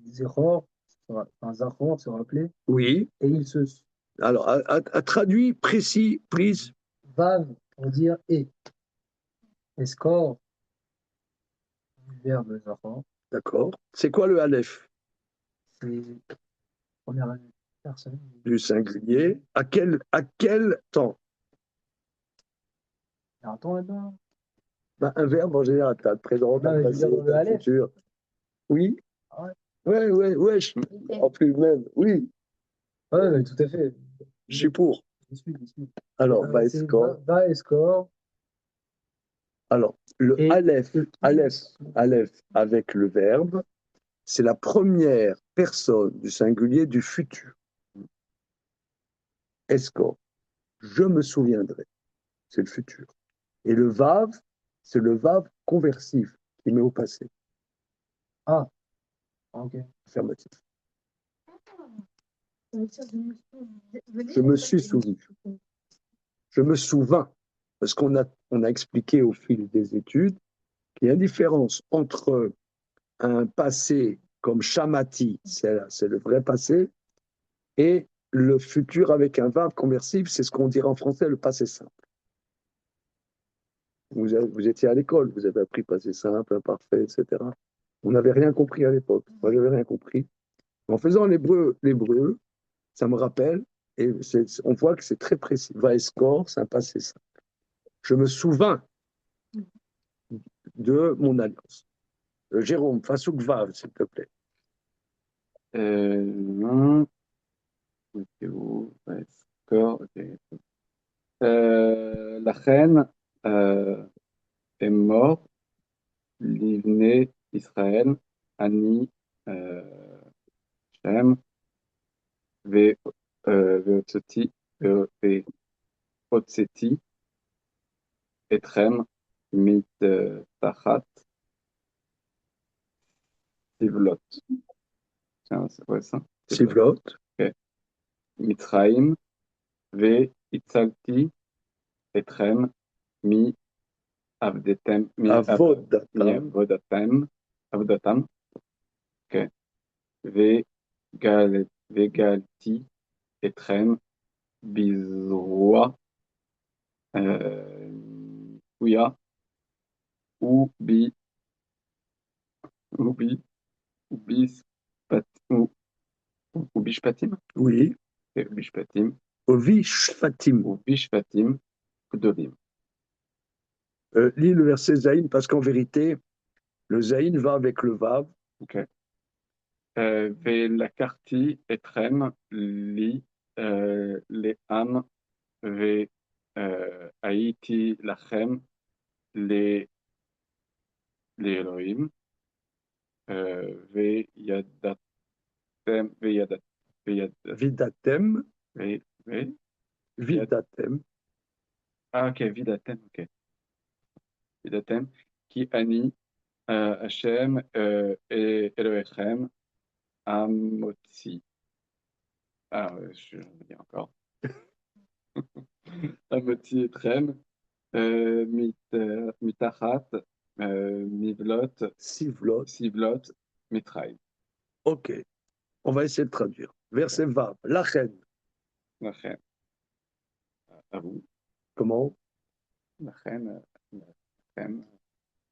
Zechor, enfin Zachor se rappelait, Oui. et il se Alors, a traduit précis, prise. Vav pour dire et. Escor, du verbe Zachor, D'accord. C'est quoi le Aleph c'est la première personne. du singulier? À quel temps? Il y a un temps là-dedans. Ben, un verbe en général, tu as le présent, tu as Non, le mais je veux passé, dire dans tu le as le Aleph. futur. Oui. Ah ouais. Ouais. En plus même, oui, Ouais, mais tout à fait. je suis pour. Je suis. Alors, va C'est escor. Vaïskor. Alors, le Et Aleph, le- Aleph avec le verbe, c'est la première personne du singulier du futur. Escor, je me souviendrai, c'est le futur. Et le Vav, c'est le Vav conversif qui met au passé, Ah, ok. affirmatif. Je me suis souvenu. Je me souvins, parce qu'on a expliqué au fil des études qu'il y a une différence entre un passé comme Shamati, c'est le vrai passé, et le futur avec un verbe conversible, c'est ce qu'on dirait en français le passé simple. Vous étiez à l'école, vous avez appris passé simple, imparfait, etc. On n'avait rien compris à l'époque. Moi, je n'avais rien compris. En faisant l'hébreu, ça me rappelle, et on voit que c'est très précis. Vaeskor, c'est un passé simple. Je me souvins de mon alliance. Jérôme, Fasouk Vav, s'il te plaît. Non. Météo, ouais, score, ok. La reine est morte, Livné, Israël, Ani, Shem, Ve, Veotsoti, Veotseti, Etrem, Mit, Tachat, Sivlot. Tiens, c'est quoi ça? Sivlot. Ok. Mitzraim, Ve, Itzalti, Etrem, Mi, Avdetem, Avodatam. Avodatam, ok. Vegalti, Etrem, Bizroa, Ouya, Ubi, Ubi, Ubispat, Ubishpatim, Oui. ok, Ubishpatim, Ovishfatim. Ubishpatim, Gdolim. Lis le verset Zaïn, parce qu'en vérité, le Zaïn va avec le Vav. Ok. Velakarti, Etrem, Li, Leam, Ve, Haïti, Lachem, les Elohim, Veyadatem, Vidatem. Ve- Ve- Vidatem. ah, ok, Vidatem, ok. Vidatem, Ki Ani, Hashem, Elohechem, Amotzi. Ah, ouais, je vais dire encore. Amotzi Etrem, Mitachat, Mivlot, Sivlot. Sivlot, Mitraï. Ok. On va essayer de traduire. Verset Vav. Lachen. Lachem, à vous. Comment? Lachem, Lachem,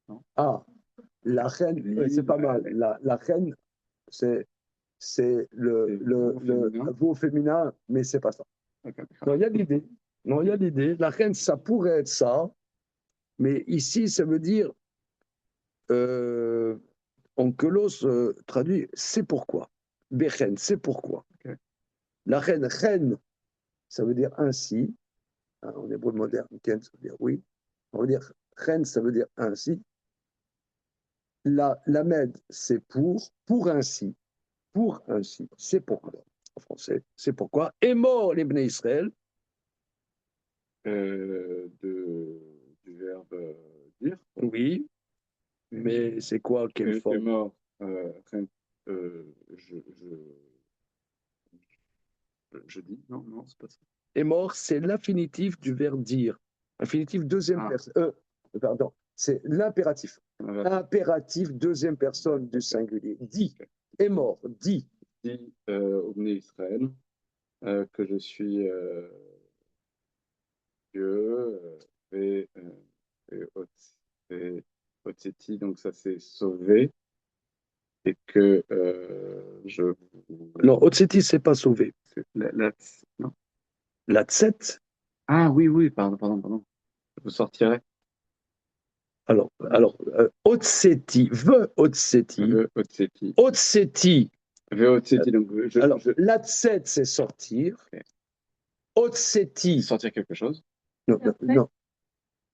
non? Ah, Lachen, c'est pas mal. La reine, c'est le vous au féminin, mais c'est pas ça. Ok, d'accord. Non, il y a l'idée. Non, il y a l'idée. La reine, ça pourrait être ça, mais ici, ça veut dire, on Onkelos traduit c'est pourquoi. Bechen, c'est pourquoi. Ok. La reine, reine, ça veut dire ainsi. Hein, en hébreu moderne, ken, ça veut dire oui. On veut dire reine, ça veut dire ainsi. La med, c'est pour ainsi. Pour ainsi. C'est pourquoi. En français, c'est pourquoi. Et mort les Bnei Israël. Du verbe dire. Oui. Mais c'est quoi, quelle Et forme? mort, reine, je, je dis, non, non, c'est pas ça. Et mort, c'est l'infinitif du verbe dire. Infinitif deuxième Ah. personne. Pardon, c'est l'impératif. Ah, Impératif deuxième personne du singulier. Dit. Est mort. Dit. dit au Bnei Israël que je suis Dieu et Otseti, donc ça c'est sauvé, et que je. Non, Otseti, c'est pas sauvé. Non. La tset, Ah oui, oui, pardon. Je vous sortirai. alors, Otseti, Otseti, Otseti. Otseti. Otseti, donc Alors, la tset, c'est sortir. Ok. Otseti. Sortir quelque chose. Non, non.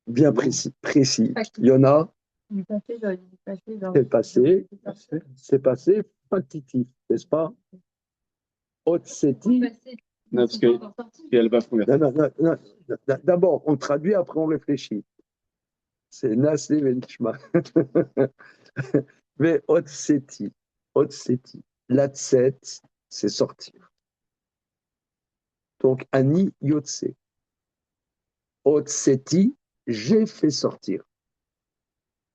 Bien Non. précis. Il y en a, Du passé, genre, du passé, genre, c'est passé, passé. c'est passé, factitif, n'est-ce pas? Otseti. Non, parce qu'elle va première. Non. D'abord, on traduit, après on réfléchit. C'est Nasli Venishma. Mais Otseti. Latset, c'est sortir. Donc, Ani Yotse. Otseti, j'ai fait sortir.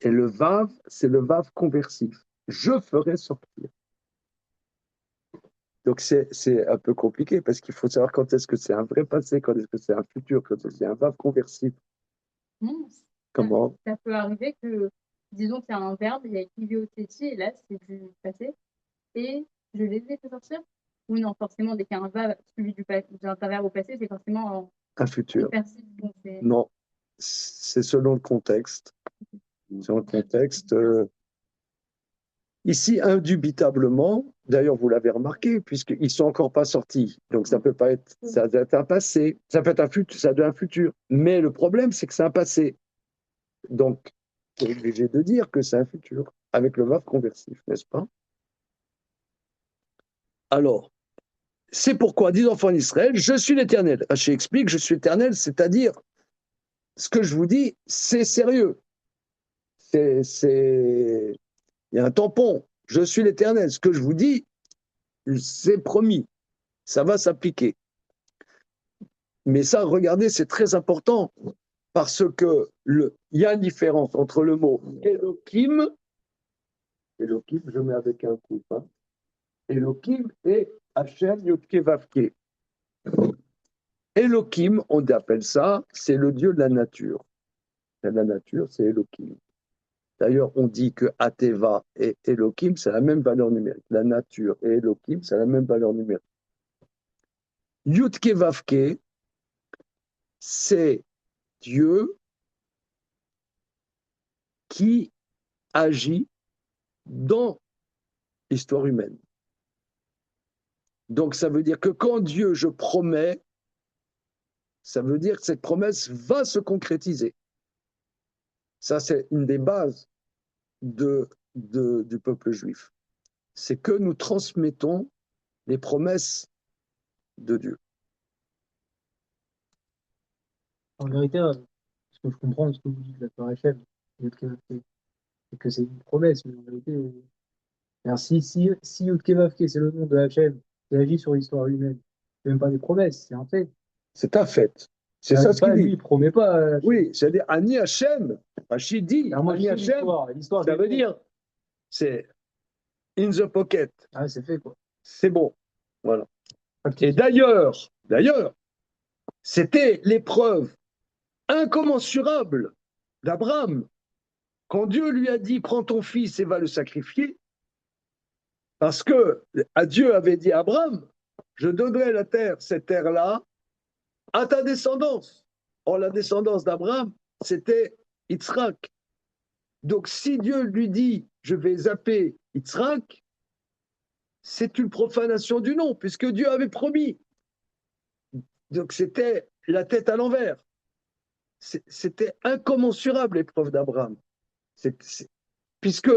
Et le Vav, c'est le Vav conversif. Je ferai sortir. Donc, c'est un peu compliqué parce qu'il faut savoir quand est-ce que c'est un vrai passé, quand est-ce que c'est un futur, quand est-ce que c'est un Vav conversif. Non, Comment? ça peut arriver que, disons qu'il y a un verbe, il y a écrit Véotéti, et là, c'est du passé, et je les ai fait sortir. Ou non, forcément, dès qu'il y a un verbe suivi d'un verbe au passé, c'est forcément Un futur. passif. Donc Non, c'est selon le contexte. Selon le contexte. Ici, indubitablement, d'ailleurs, vous l'avez remarqué, puisqu'ils ne sont encore pas sortis. Donc, ça peut pas être, ça doit être un passé, ça peut être un futur, ça doit être un futur. Mais le problème, c'est que c'est un passé. Donc, c'est obligé de dire que c'est un futur, avec le verbe conversif, n'est-ce pas? Alors, c'est pourquoi, dit l'enfant d'Israël, je suis l'Éternel. Rachid explique, je suis l'Éternel, c'est-à-dire, ce que je vous dis, c'est sérieux. Il y a un tampon. Je suis l'Éternel. Ce que je vous dis, c'est promis. Ça va s'appliquer. Mais ça, regardez, c'est très important parce que il y a une différence entre le mot Elohim, je mets avec un coup, hein, Elohim et Hachem Yotke Vavke. Elohim, on appelle ça, c'est le Dieu de la nature. La nature, c'est Elohim. D'ailleurs, on dit que Ateva et Elohim, c'est la même valeur numérique. La nature et Elohim, c'est la même valeur numérique. Yutke Vavke, c'est Dieu qui agit dans l'histoire humaine. Donc, ça veut dire que quand Dieu, je promets, ça veut dire que cette promesse va se concrétiser. Ça, c'est une des bases du peuple juif. C'est que nous transmettons les promesses de Dieu. En vérité, ce que je comprends de ce que vous dites, la Torah Hachem, c'est que c'est une promesse, mais en vérité, alors si Yud Kevavke, c'est le nom de Hachem qui agit sur l'histoire humaine, c'est même pas des promesses, c'est un fait. C'est un fait. C'est ça ce qu'il Lui, dit. il promet pas. Oui, c'est-à-dire Ani Hachem. Rachid dit Ani Hachem. Ça veut dire c'est in the pocket. Ah, c'est fait quoi. C'est bon. Voilà. Et d'ailleurs, c'était l'épreuve incommensurable d'Abraham. Quand Dieu lui a dit prends ton fils et va le sacrifier, parce que Dieu avait dit à Abraham, je donnerai la terre, cette terre-là, à ta descendance. Or, la descendance d'Abraham, c'était Yitzhak. Donc, si Dieu lui dit, je vais zapper Yitzhak, c'est une profanation du nom, puisque Dieu avait promis. Donc c'était la tête à l'envers. C'était incommensurable l'épreuve d'Abraham. Puisque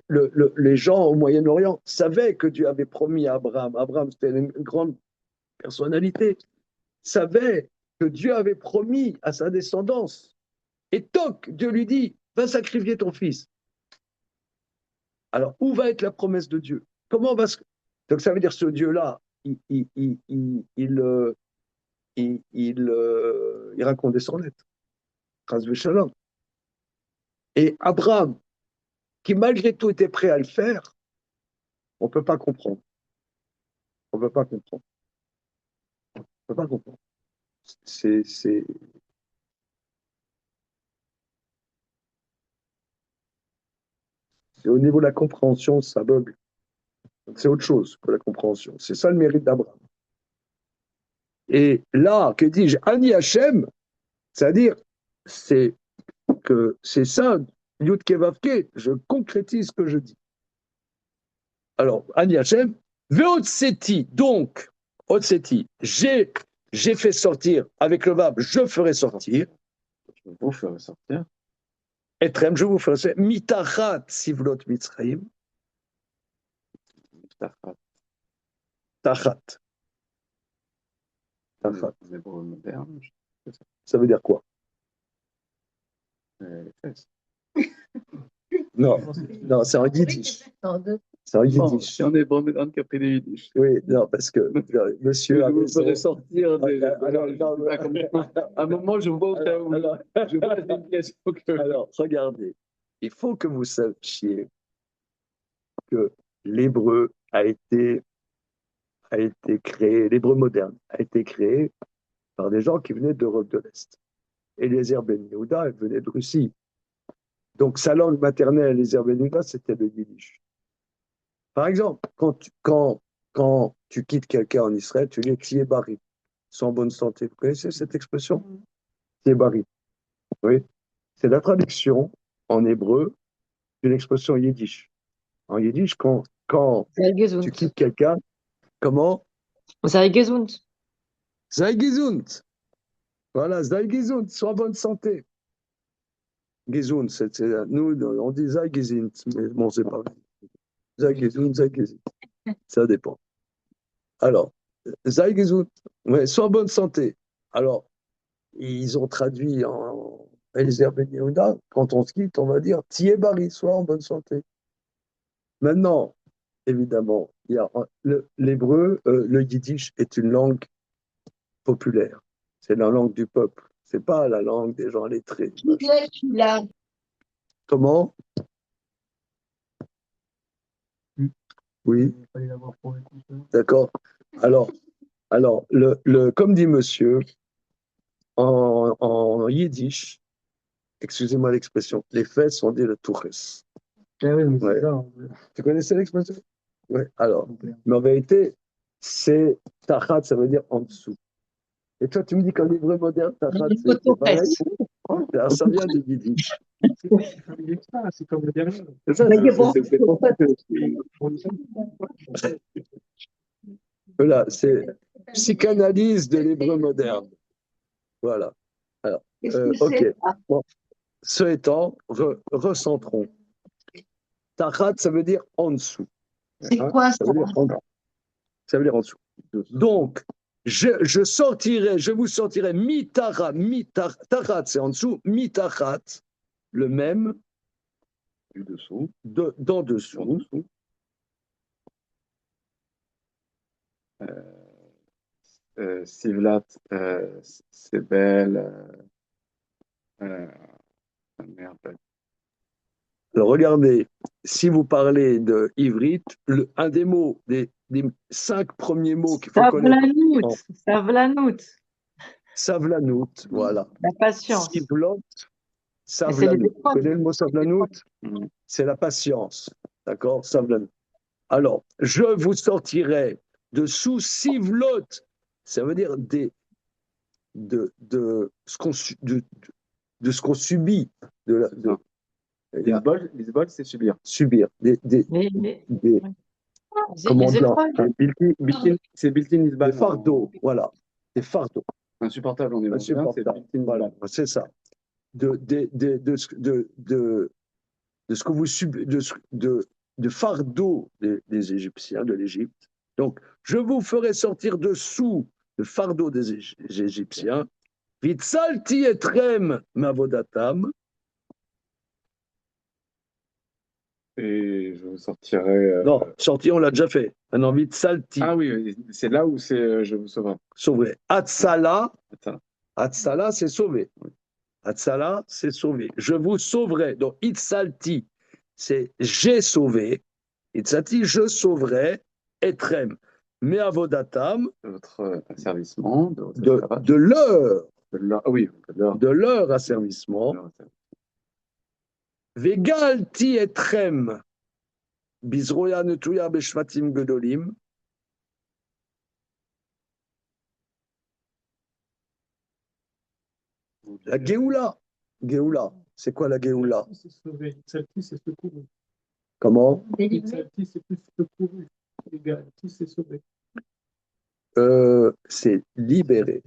les gens au Moyen-Orient savaient que Dieu avait promis à Abraham. Abraham, c'était une grande personnalité. Savait que Dieu avait promis à sa descendance. Et toc, Dieu lui dit, va sacrifier ton fils. Alors, où va être la promesse de Dieu? Comment va se... Donc, ça veut dire ce Dieu-là, il raconte des son lettres. Et Abraham, qui malgré tout était prêt à le faire, on ne peut pas comprendre. On ne peut pas comprendre. On ne peut pas comprendre. C'est au niveau de la compréhension, ça bug. C'est autre chose que la compréhension. C'est ça le mérite d'Abraham. Et là, que dis-je, Ani Hachem, c'est-à-dire, c'est que c'est ça, Yud Kevavke, je concrétise ce que je dis. Alors, Ani Hachem, Veotseti, donc, Otseti, j'ai fait sortir, avec le verbe, je ferai sortir. Vous ferez sortir. Etrem, je vous ferai sortir. Mitachat sivlot Mitzrayim. Tachat. Tachat. Les hébreux modernes. Ça veut dire quoi? Les fesses. Non, non, c'est en yiddish. C'est en Bon, yiddish. si on est hébreux moderne qui a pris des yiddish. Oui, non, parce que monsieur Je a vous ferai raison. sortir des. Alors, non, Je sais pas comment- À un moment, je vois au cas où. Je vois la signification que. alors, regardez, il faut que vous sachiez que l'hébreu a été créé, l'hébreu moderne a été créé par des gens qui venaient d'Europe de l'Est. Eliezer Ben Yehuda, il venait de Russie. Donc sa langue maternelle, Eliezer Ben Yehuda, c'était le yiddish. Par exemple, quand tu quittes quelqu'un en Israël, tu dis Tiye Bari, sois en bonne santé. Vous connaissez cette expression? Tiye Bari. Oui. C'est la traduction en hébreu d'une expression yiddish. En yiddish, quand Sei tu gesund. quittes quelqu'un, comment? Sei gesund. Sei gesund. Voilà, sei gesund, sois en bonne santé. Gesund, nous, on dit sei gesund, mais bon, c'est pas vrai. Sei gesund, sei gesund. Ça dépend. Alors, sei gesund, ouais, sois en bonne santé. Alors, ils ont traduit en Eliezer Ben Yehuda, quand on se quitte, on va dire Tiye Bari, sois en bonne santé. Maintenant, évidemment, il y a l'hébreu, le yiddish est une langue populaire. C'est la langue du peuple. C'est pas la langue des gens lettrés. Là. Comment? Oui, Il fallait l'avoir pour écouter. d'accord. Alors, comme dit monsieur, en yiddish, excusez-moi l'expression, les fesses sont dit le touches. Ah oui, mais c'est Ouais. ça. hein. Tu connaissais l'expression? Oui. Alors, mais en vérité, c'est tachat, ça veut dire en dessous. Et toi, tu me dis qu'en hébreu moderne, tachat, c'est pareil. Alors, ça vient du yiddish. C'est comme le dernier. C'est ça, c'est pour ça que voilà, c'est psychanalyse de l'hébreu moderne. Voilà. Alors, ok. Bon. Ce étant, recentrons. Tachat, ça veut dire en dessous. C'est Hein, quoi ça ça? veut dire en dessous. Ça veut dire en dessous. Donc, je vous sortirai mi-tachat, tachat, c'est en dessous, mi-tachat, le même, Du dessous. d'en dessous. Sivlat, c'est belle. Merde. Alors, regardez, si vous parlez de Ivrit, un des mots, des 5 premiers mots qu'il faut connaître, Savlanout. Savlanout, voilà. La patience. Sivlot, c'est les Savlanout. Vous épreuves. connaissez le mot Savlanout? C'est la patience, d'accord? Savlanout. Alors, je vous sortirai de sous Sivlot, ça veut dire de ce qu'on subit, Lisbol, c'est subir. Subir. Mais, Comment on dit C'est built-in Lisbol. des fardeaux, voilà. Des fardeaux. Insupportable en hébreu. C'est Insupportable. built-in Voilà, Lisbol. c'est ça. De ce que vous subissez, de fardeau des Égyptiens, de l'Égypte. Donc, je vous ferai sortir dessous le fardeau des Égyptiens. Vitsalti etrem mavodatam. Et je vous sortirai. Non, sortir, on l'a déjà fait. Maintenant, vitsalti. Ah oui, c'est là où c'est je vous sauverai. Sauvé. Atsala. Attends. Atsala, c'est sauvé. Atsala, c'est sauvé. Je vous sauverai. Donc, Itsalti, c'est j'ai sauvé. Itsalti, je sauverai. Etrem. Mais avodatam. De votre asservissement. De leur. Oui, de leur asservissement. Vegalti etrem. Bizroya netuya beshvatim gedolim. La Géoula. Géoula. C'est quoi la Géoula? C'est sauvé. Itzalti, c'est secouru. Comment? Itzalti, c'est plus secouru. Itzalti, c'est sauvé. C'est libéré.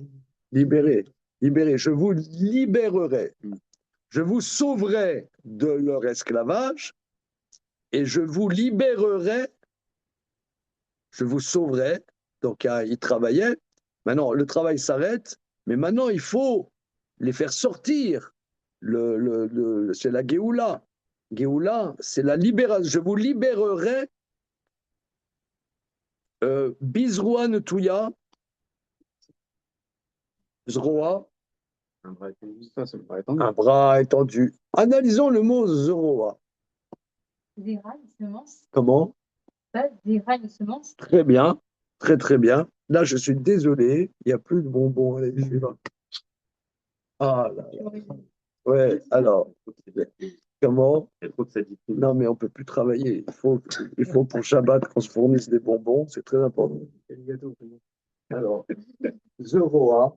Libéré. Libéré. Je vous libérerai. Je vous sauverai de leur esclavage et je vous libérerai. Je vous sauverai. Donc, ils travaillaient. Maintenant, le travail s'arrête. Mais maintenant, il faut les faire sortir. C'est la Géoula. Géoula, c'est la libération. Je vous libérerai. Bizroa Netouya. Zroa. Un bras étendu, ça me paraît étendu. Un bras étendu. Analysons le mot Zroa. Zera, une semence. Comment? Zera, une semence. Très bien. Très, très bien. Là, je suis désolé. Il n'y a plus de bonbons. Allez, je suis là. Ah là là. Ouais, alors. Comment? Non, mais on ne peut plus travailler. Il faut pour Shabbat qu'on se fournisse des bonbons. C'est très important. Alors, Zeroa,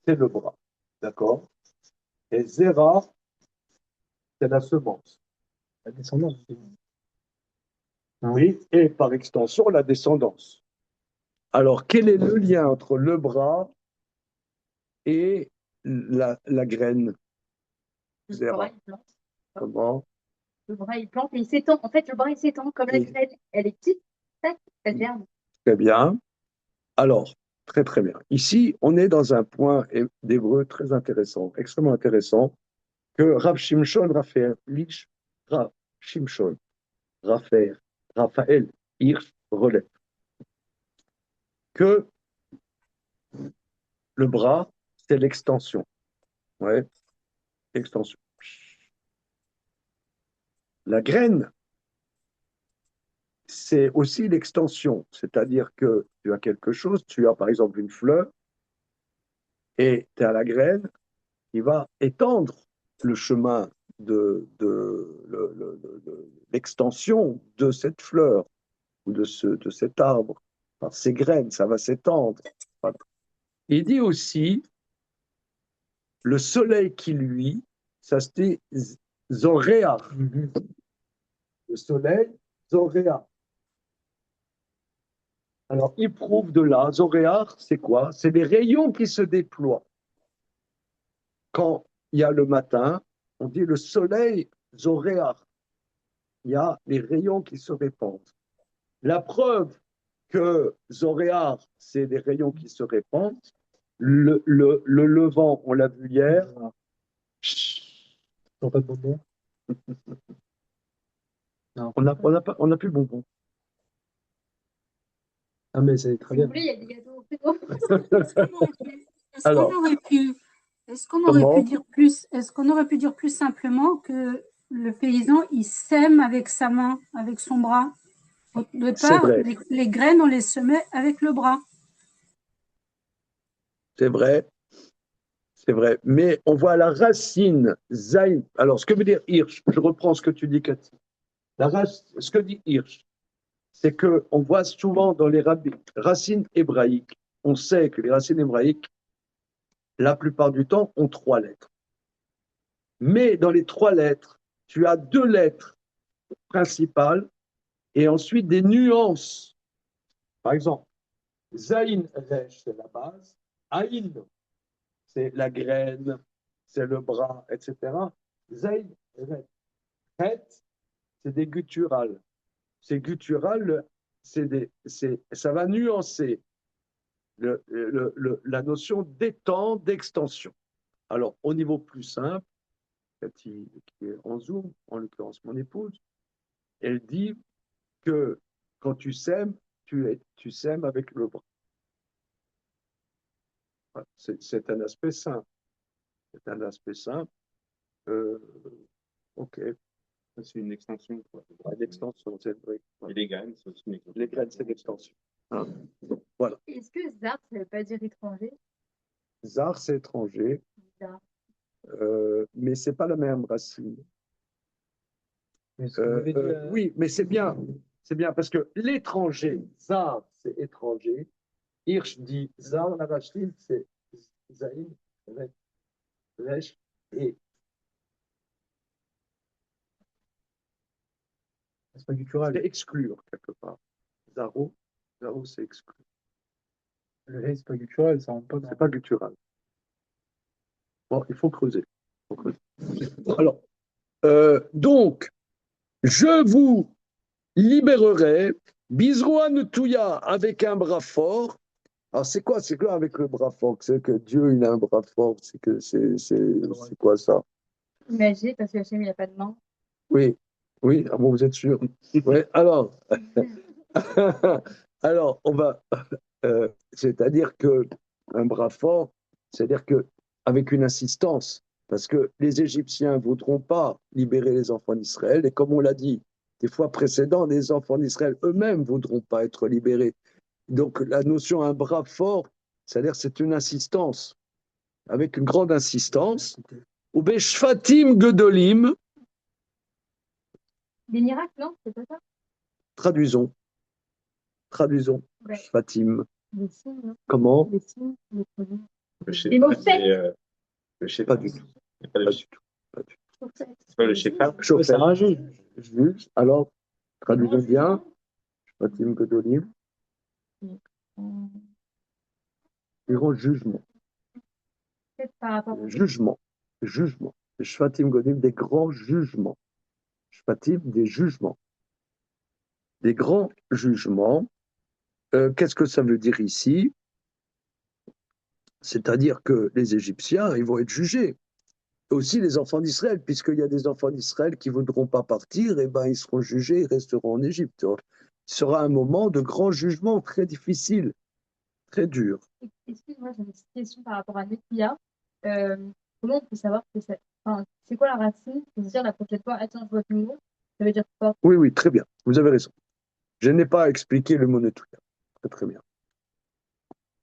c'est le bras. D'accord? Et Zera, c'est la semence. La descendance. Oui, et par extension, la descendance. Alors, quel est le lien entre le bras et la graine? Le bras, il plante. Comment? Le bras, il plante et il s'étend. En fait, le bras, il s'étend. Comme la graine, elle est petite, tac, elle germe. Très bien. Alors, très très bien. Ici, on est dans un point d'hébreu très intéressant, extrêmement intéressant, que Rav Shimshon Raphaël Hirsch relève. Que le bras, c'est l'extension. Ouais, extension. La graine, c'est aussi l'extension. C'est-à-dire que tu as quelque chose, tu as par exemple une fleur, et tu as la graine qui va étendre le chemin de l'extension de cette fleur ou de cet arbre. Par ses graines, ça va s'étendre. Il dit aussi, le soleil qui luit, ça se dit Zoréa. Le soleil, Zoréa. Alors, il prouve de là, Zoréa, c'est quoi? C'est les rayons qui se déploient. Quand il y a le matin, on dit le soleil, Zoréa. Il y a les rayons qui se répandent. La preuve que Zoréa, c'est les rayons qui se répandent, le levant, on l'a vu hier. Pas de bonbons. Non. On n'a plus de bonbons. Ah, mais c'est très Si vous bien. voulez, il y a des gâteaux au frigo. Est-ce qu'on aurait pu dire plus simplement que le paysan, il sème avec sa main, avec son bras? Au départ, les graines, on les semait avec le bras. C'est vrai. C'est vrai. Mais on voit la racine, Zayn. Alors, ce que veut dire Hirsch, je reprends ce que tu dis, Cathy. Ce que dit Hirsch, c'est qu'on voit souvent dans les racines hébraïques, on sait que les racines hébraïques, la plupart du temps, ont 3 lettres. Mais dans les 3 lettres, tu as 2 lettres principales et ensuite des nuances. Par exemple, Zayin Resh, c'est la base. Aïn, c'est la graine, c'est le bras, etc. Zayin Resh. Het, c'est des gutturales. Ces gutturales, ça va nuancer la notion d'étang, d'extension. Alors, au niveau plus simple, Cathy, qui est en Zoom, en l'occurrence mon épouse, elle dit que quand tu sèmes, tu sèmes avec le bras. Voilà, c'est un aspect simple. C'est un aspect simple. Ok, C'est une extension, quoi. l'extension, c'est vrai. Et les graines, c'est aussi une extension. Les graines, c'est l'extension. Hein. Donc, voilà. Est-ce que Zar, ça veut pas dire étranger? Zar, c'est étranger, Zar. mais c'est pas la même racine. Mais ce qu'on avait dit, Oui, mais c'est bien parce que l'étranger, Zar, c'est étranger. Hirsch dit Zar, la racine, c'est Zaïn, Resh, et c'est pas guttural. c'est exclure quelque part. Zaro, c'est exclure. Le hey, c'est pas guttural, ça rentre pas dans. C'est pas guttural. Bon, il faut creuser. Alors, donc, je vous libérerai, Bizrouan Touya, avec un bras fort. Alors, c'est quoi avec le bras fort? C'est que Dieu, il a un bras fort. C'est quoi ça? Imagine, parce que Hachem, il n'a pas de main. Oui, ah bon, vous êtes sûr? Ouais, alors, on va. C'est-à-dire que un bras fort, c'est-à-dire que avec une insistance, parce que les Égyptiens ne voudront pas libérer les enfants d'Israël, et comme on l'a dit des fois précédentes, les enfants d'Israël eux-mêmes ne voudront pas être libérés. Donc la notion un bras fort, c'est-à-dire c'est une insistance, avec une grande insistance. Ou beshfatim gedolim, Des miracles, non? C'est pas ça? traduisons, Ouais. Shfatim. Des signes, non? Comment? Des signes, des produits. Les mots faits. Le chef. Pas du tout. Pas le chef. C'est pas le chef. C'est un juge. Juge. Alors, traduisons bien. Shfatim gedolim. Grand jugement. Peut-être par rapport au Jugement. Shfatim gedolim, des grands jugements. Shfatim, des jugements. Des grands jugements. Qu'est-ce que ça veut dire ici? C'est-à-dire que les Égyptiens, ils vont être jugés. Aussi les enfants d'Israël, puisqu'il y a des enfants d'Israël qui ne voudront pas partir, et ben ils seront jugés, ils resteront en Égypte. Ce sera un moment de grand jugement très difficile, très dur. Excuse-moi, j'avais une petite question par rapport à Nekia. Comment on peut savoir que c'est. Enfin, c'est quoi la racine pour se dire la prochaine fois, attends, je vois de nouveau? Ça veut dire quoi? Oui, très bien, vous avez raison. Je n'ai pas expliqué le mot netouya. Très bien.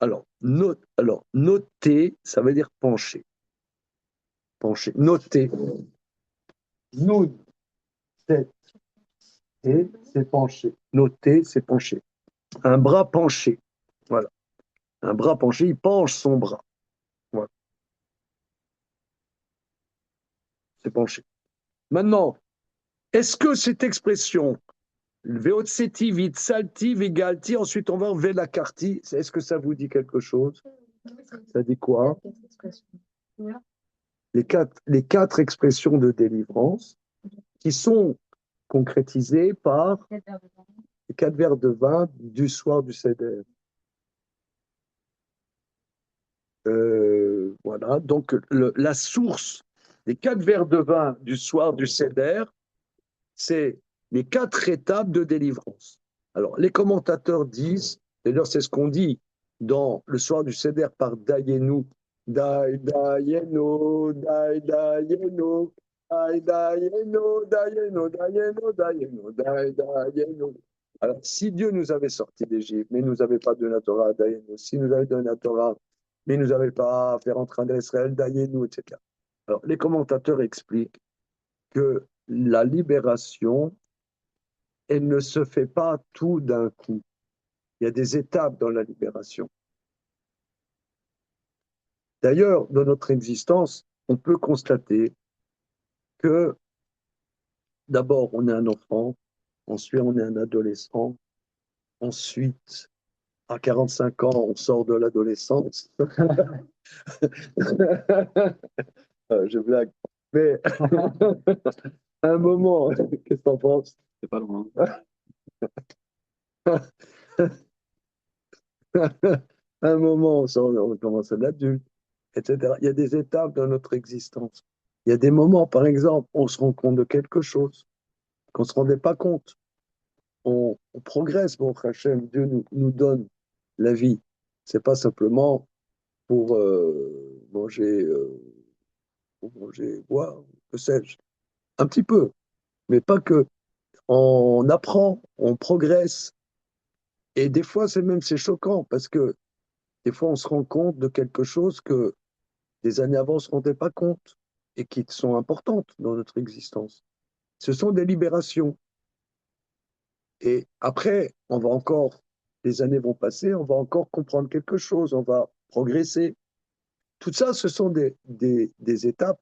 Alors, noter, ça veut dire pencher. Pencher, noter. Noun, c'est pencher. Noter, c'est pencher. Un bras penché. Voilà. Un bras penché, il penche son bras. Voilà. C'est penché. Maintenant, est-ce que cette expression, Veotseti, Vitsalti, Vigalti, ensuite on va en Velakarti, est-ce que ça vous dit quelque chose? Ça dit quoi? Les quatre expressions de délivrance qui sont concrétisées par les 4 verres de vin du soir du Seder. Voilà, donc la source des 4 verres de vin du soir du Seder, c'est les 4 étapes de délivrance. Alors, les commentateurs disent, d'ailleurs c'est ce qu'on dit dans le soir du Seder par Dayenu, Dayenu, Dayenu, Dayenu. Alors, si Dieu nous avait sortis d'Égypte, mais il ne nous avait pas donné la Torah, Dayenu, s'il nous avait donné la Torah, mais il ne nous avait pas fait rentrer en Israël, Dayenu, etc. Alors, les commentateurs expliquent que la libération, elle ne se fait pas tout d'un coup. Il y a des étapes dans la libération. D'ailleurs, dans notre existence, on peut constater que d'abord on est un enfant, ensuite on est un adolescent, ensuite à 45 ans on sort de l'adolescence. Je blague. Mais à un moment, qu'est-ce que t'en penses? C'est pas loin. À un moment, on commence à être adulte, etc. Il y a des étapes dans notre existence. Il y a des moments, par exemple, on se rend compte de quelque chose qu'on ne se rendait pas compte. On progresse, bon, Hachem, Dieu nous donne la vie. C'est pas simplement pour manger, boire, que sais-je. Un petit peu, mais pas que. On apprend, on progresse. Et des fois, c'est choquant parce que des fois, on se rend compte de quelque chose que des années avant, on ne se rendait pas compte et qui sont importantes dans notre existence. Ce sont des libérations. Et après, les années vont passer, on va encore comprendre quelque chose, on va progresser. Tout ça, ce sont des étapes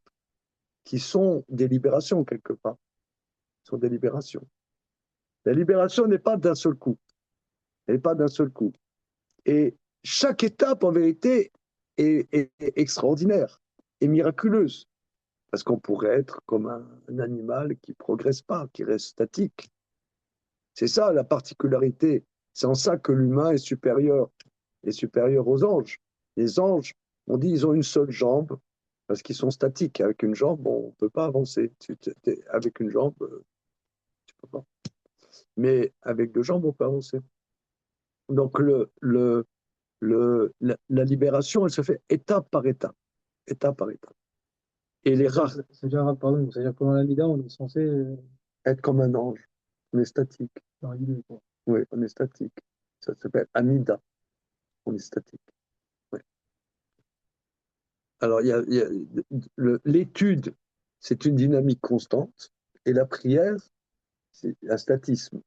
qui sont des libérations quelque part. Ce sont des libérations. La libération n'est pas d'un seul coup. Elle n'est pas d'un seul coup. Et chaque étape, en vérité, est extraordinaire et miraculeuse. Parce qu'on pourrait être comme un animal qui ne progresse pas, qui reste statique. C'est ça la particularité. C'est en ça que l'humain est supérieur aux anges. Les anges, on dit, ils ont une seule jambe parce qu'ils sont statiques. Avec une jambe, bon, on ne peut pas avancer. Avec une jambe, tu peux pas. Mais avec deux jambes, on peut avancer. Donc la libération, elle se fait étape par étape. Étape par étape. Et les rares, C'est-à-dire, pardon, c'est-à-dire que dans l'Amida, on est censé être comme un ange. On est statique. arriver, quoi. Oui, on est statique. Ça s'appelle Amida. On est statique. Oui. Alors, l'étude, c'est une dynamique constante, et la prière, c'est un statisme.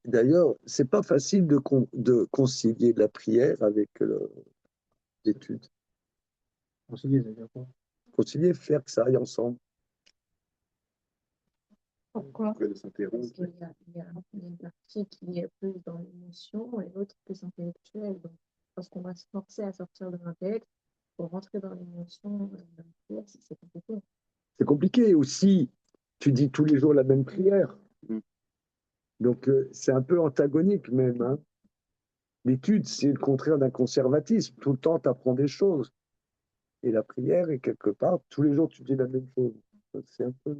D'ailleurs, c'est pas facile de concilier la prière avec l'étude. Concilier, c'est-à-dire quoi? Concilier, faire que ça aille ensemble. Pourquoi? Que de s'interrompre. Parce qu'il y a une partie qui est plus dans l'émotion et l'autre plus intellectuelle. Donc, parce qu'on va se forcer à sortir de l'intellect pour rentrer dans l'émotion, c'est compliqué. C'est compliqué aussi. Tu dis tous les jours la même prière. Mm. Donc, c'est un peu antagonique même. Hein. L'étude, c'est le contraire d'un conservatisme. Tout le temps, tu apprends des choses. Et la prière est quelque part, tous les jours, tu dis la même chose. C'est un peu.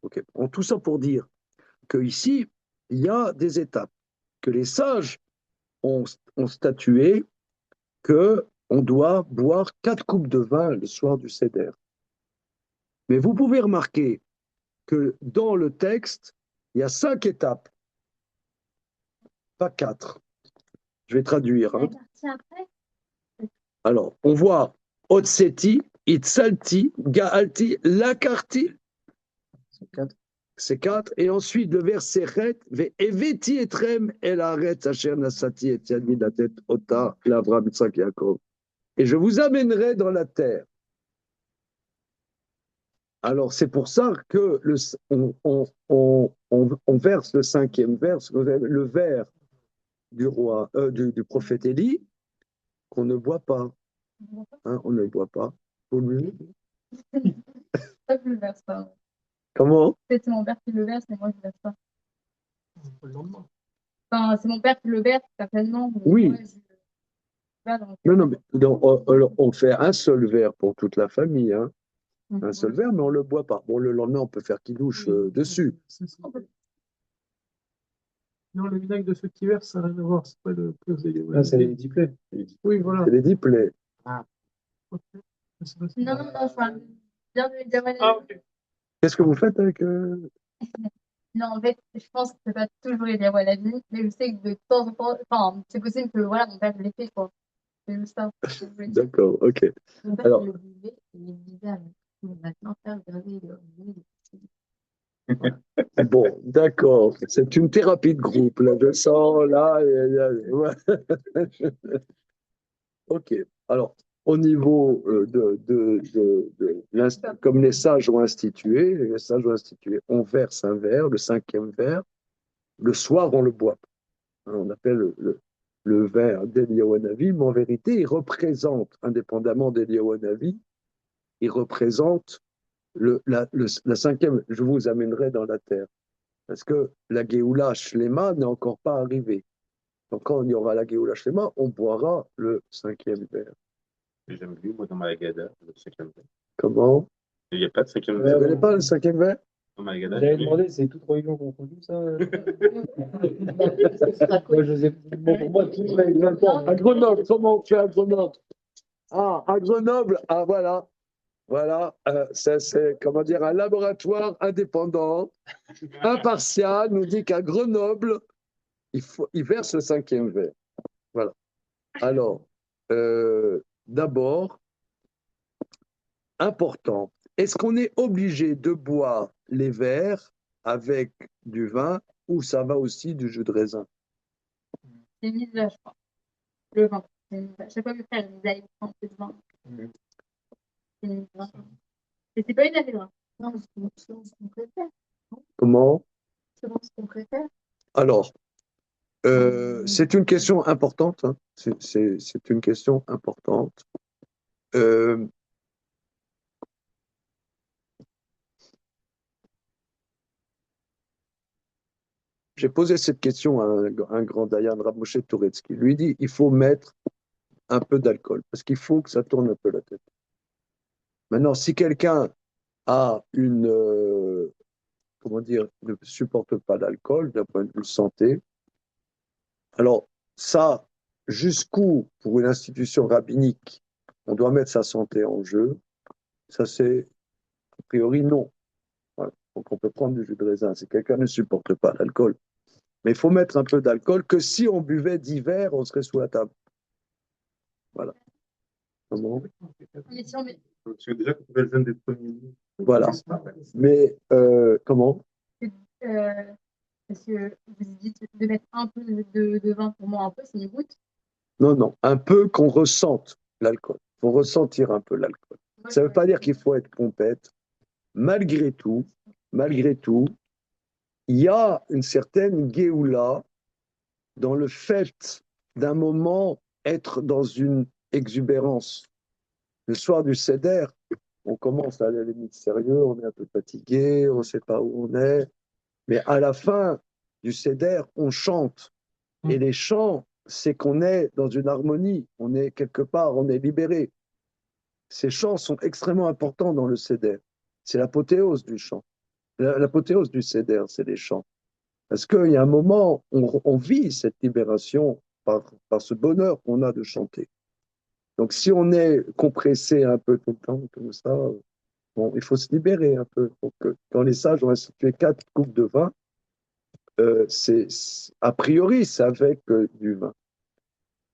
Ok. Bon, tout ça pour dire qu'ici, il y a des étapes. Que les sages ont statué qu'on doit boire 4 coupes de vin le soir du Seder. Mais vous pouvez remarquer que dans le texte, il y a 5 étapes, pas 4. Je vais traduire. Hein. Alors, on voit Otseti, Itzalti, Gaalti, Lakarti. C'est 4. Et ensuite, le verset Ret, Eveti etrem el haaretz asher nasati et yadi latet ota l'Avram Yitzhak Yaakov. Et je vous amènerai dans la terre. Alors, c'est pour ça que on verse le 5e vers, le vers du roi, du prophète Élie, qu'on ne boit pas. Hein, on ne boit pas. Faut lui. Ça, je le verse pas. Comment? C'est mon père qui le verse, mais moi, je le verse pas. Le lendemain. Enfin, c'est mon père qui le verse, certainement. Mais Oui. moi, je le verse dans le- Non, mais donc, on fait un seul verre pour toute la famille, hein. Un seul verre, mais on ne le boit pas. Bon, le lendemain, on peut faire qu'il douche dessus. C'est ça. Non, le vinaigre de ceux qui versent, ça n'a rien à voir. C'est pas le cause des Là, c'est les diplômes. Oui, voilà. C'est les diplômes. Ok. C'est pas ça. Non, je parle bien de Diawala. Ah, ok. Qu'est-ce que vous faites avec. Non, en fait, je pense que c'est pas toujours les Diawala vie, mais je sais que de temps en temps, enfin, c'est possible que voilà, mon père l'ait fait, quoi. C'est juste ça. que je voulais dire. D'accord, ok. Mon père, Alors- il le buvait, il le disait à maintenant, faire graver le Bon, d'accord. C'est une thérapie de groupe. Là, je sens, là. Ouais. Ok. Alors, au niveau comme les sages ont institué, on verse un verre, le 5e verre, le soir on le boit. On appelle le verre d'Eliyahu Hanavi, mais en vérité, il représente, indépendamment d'Eliyahu Hanavi, il représente la 5e, je vous amènerai dans la terre. Parce que la Géoula Shlema n'est encore pas arrivée. Donc quand il y aura la Géoula Shlema, on boira le 5e verre. J'ai jamais vu, moi, dans ma Haggadah, le 5e verre. Comment? Il n'y a pas de 5e Tu verre. ne connais pas le 5e verre? Dans ma Haggadah, J'avais demandé, c'est toute religion confondue, ça? Moi, je sais, bon, pour moi, tout est exactement. À Grenoble, comment on fait à Grenoble? Ah, à Grenoble, ah voilà. Voilà, ça c'est, comment dire, un laboratoire indépendant, impartial, nous dit qu'à Grenoble, il verse le 5e verre. Voilà. Alors, d'abord, important, est-ce qu'on est obligé de boire les verres avec du vin ou ça va aussi du jus de raisin? C'est une là, je crois. Le vin. Chaque fois que mes frères me disaient, il prend un peu de vin. C'est une là. Et c'est pas une année là. Non, selon ce qu'on préfère. Comment? Selon ce qu'on préfère. Alors, c'est une question importante. Hein. C'est une question importante. J'ai posé cette question à un grand Dayan, Rav Moshe Touretski. Il lui dit il faut mettre un peu d'alcool parce qu'il faut que ça tourne un peu la tête. Maintenant, si quelqu'un a comment dire, ne supporte pas l'alcool d'un point de vue santé, alors ça, jusqu'où pour une institution rabbinique, on doit mettre sa santé en jeu, ça c'est a priori non. Voilà. Donc on peut prendre du jus de raisin si quelqu'un ne supporte pas l'alcool. Mais il faut mettre un peu d'alcool, que si on buvait d'hiver, on serait sous la table. Voilà. Comment? Mais si on met... Parce que déjà, quand on fait le jeûne des premiers mois. Voilà. Mais comment? Parce que vous dites de mettre un peu de vin pour moi, un peu, c'est une goutte. Non, non, un peu qu'on ressente l'alcool. Il faut ressentir un peu l'alcool. Ça ne veut pas dire qu'il faut être pompette. Malgré tout, il y a une certaine géoula dans le fait d'un moment être dans une exubérance. Le soir du Seder, on commence à aller à la limite sérieux, on est un peu fatigué, on ne sait pas où on est, mais à la fin du Seder, on chante. Et les chants, c'est qu'on est dans une harmonie, on est quelque part, on est libéré. Ces chants sont extrêmement importants dans le Seder. C'est l'apothéose du chant. L'apothéose du Seder, c'est les chants. Parce qu'il y a un moment, on vit cette libération par ce bonheur qu'on a de chanter. Donc si on est compressé un peu tout le temps, comme ça, bon, il faut se libérer un peu. Donc, quand les sages ont institué 4 coupes de vin, a priori, c'est avec du vin.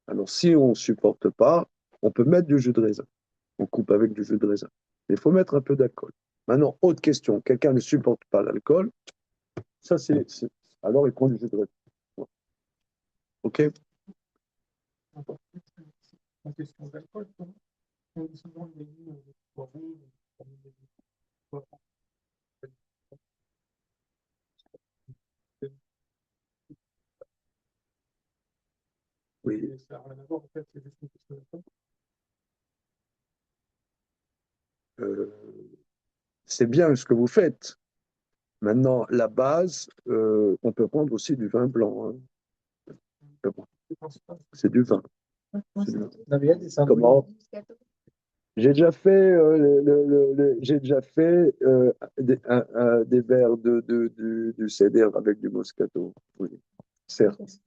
Alors si on ne supporte pas, on peut mettre du jus de raisin. On coupe avec du jus de raisin. Mais il faut mettre un peu d'alcool. Maintenant, autre question, quelqu'un ne supporte pas l'alcool, ça alors il prend du jus de raisin. OK? En question d'alcool, on dit souvent les poivrons, Oui. ça n'a rien à voir, en fait, c'est juste une question d'alcool. C'est bien ce que vous faites. Maintenant, la base, on peut prendre aussi du vin blanc. Hein. C'est du vin. C'est du vin. Non, mais il y a des symboles. Comment? J'ai déjà fait, des verres du Seder avec du Moscato. Oui, certes.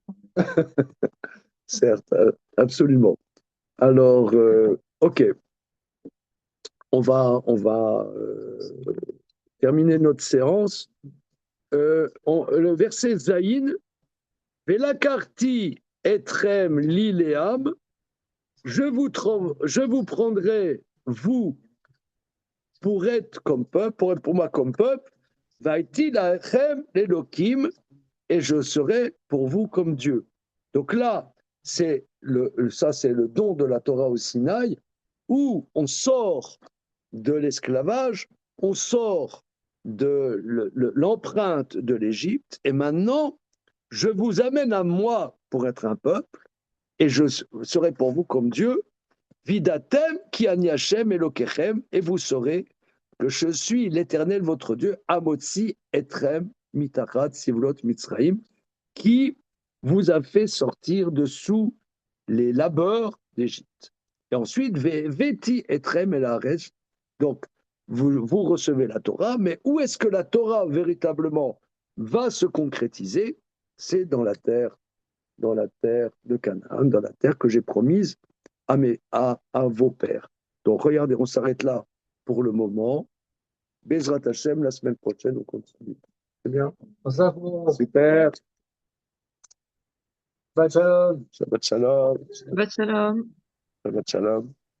Certes, absolument. Alors, OK. On va terminer notre séance. Le verset Zayin, Velakarti etrem lileam, je vous prendrai, vous, pour être comme peuple, pour être pour moi comme peuple, Vaiti lachem l'Elokim, et je serai pour vous comme Dieu. Donc là, ça c'est le don de la Torah au Sinaï, où on sort de l'esclavage, on sort de l'empreinte de l'Égypte, et maintenant, je vous amène à moi pour être un peuple, et je serai pour vous comme Dieu, Vidatem ki ani Hashem Elokechem, et vous saurez que je suis l'Éternel votre Dieu, Amotzi Etrem Mitachat Sivlot Mitzraim, qui vous a fait sortir de sous les labeurs d'Égypte. Et ensuite, Veti Etrem Elaretz, donc vous recevez la Torah, mais où est-ce que la Torah véritablement va se concrétiser? C'est dans la terre de Canaan, dans la terre que j'ai promise à vos pères. Donc regardez, on s'arrête là pour le moment. Bezrat Hashem, la semaine prochaine, on continue. C'est bien? Super. Shabbat shalom. Shabbat shalom. Shabbat shalom. Shabbat shalom.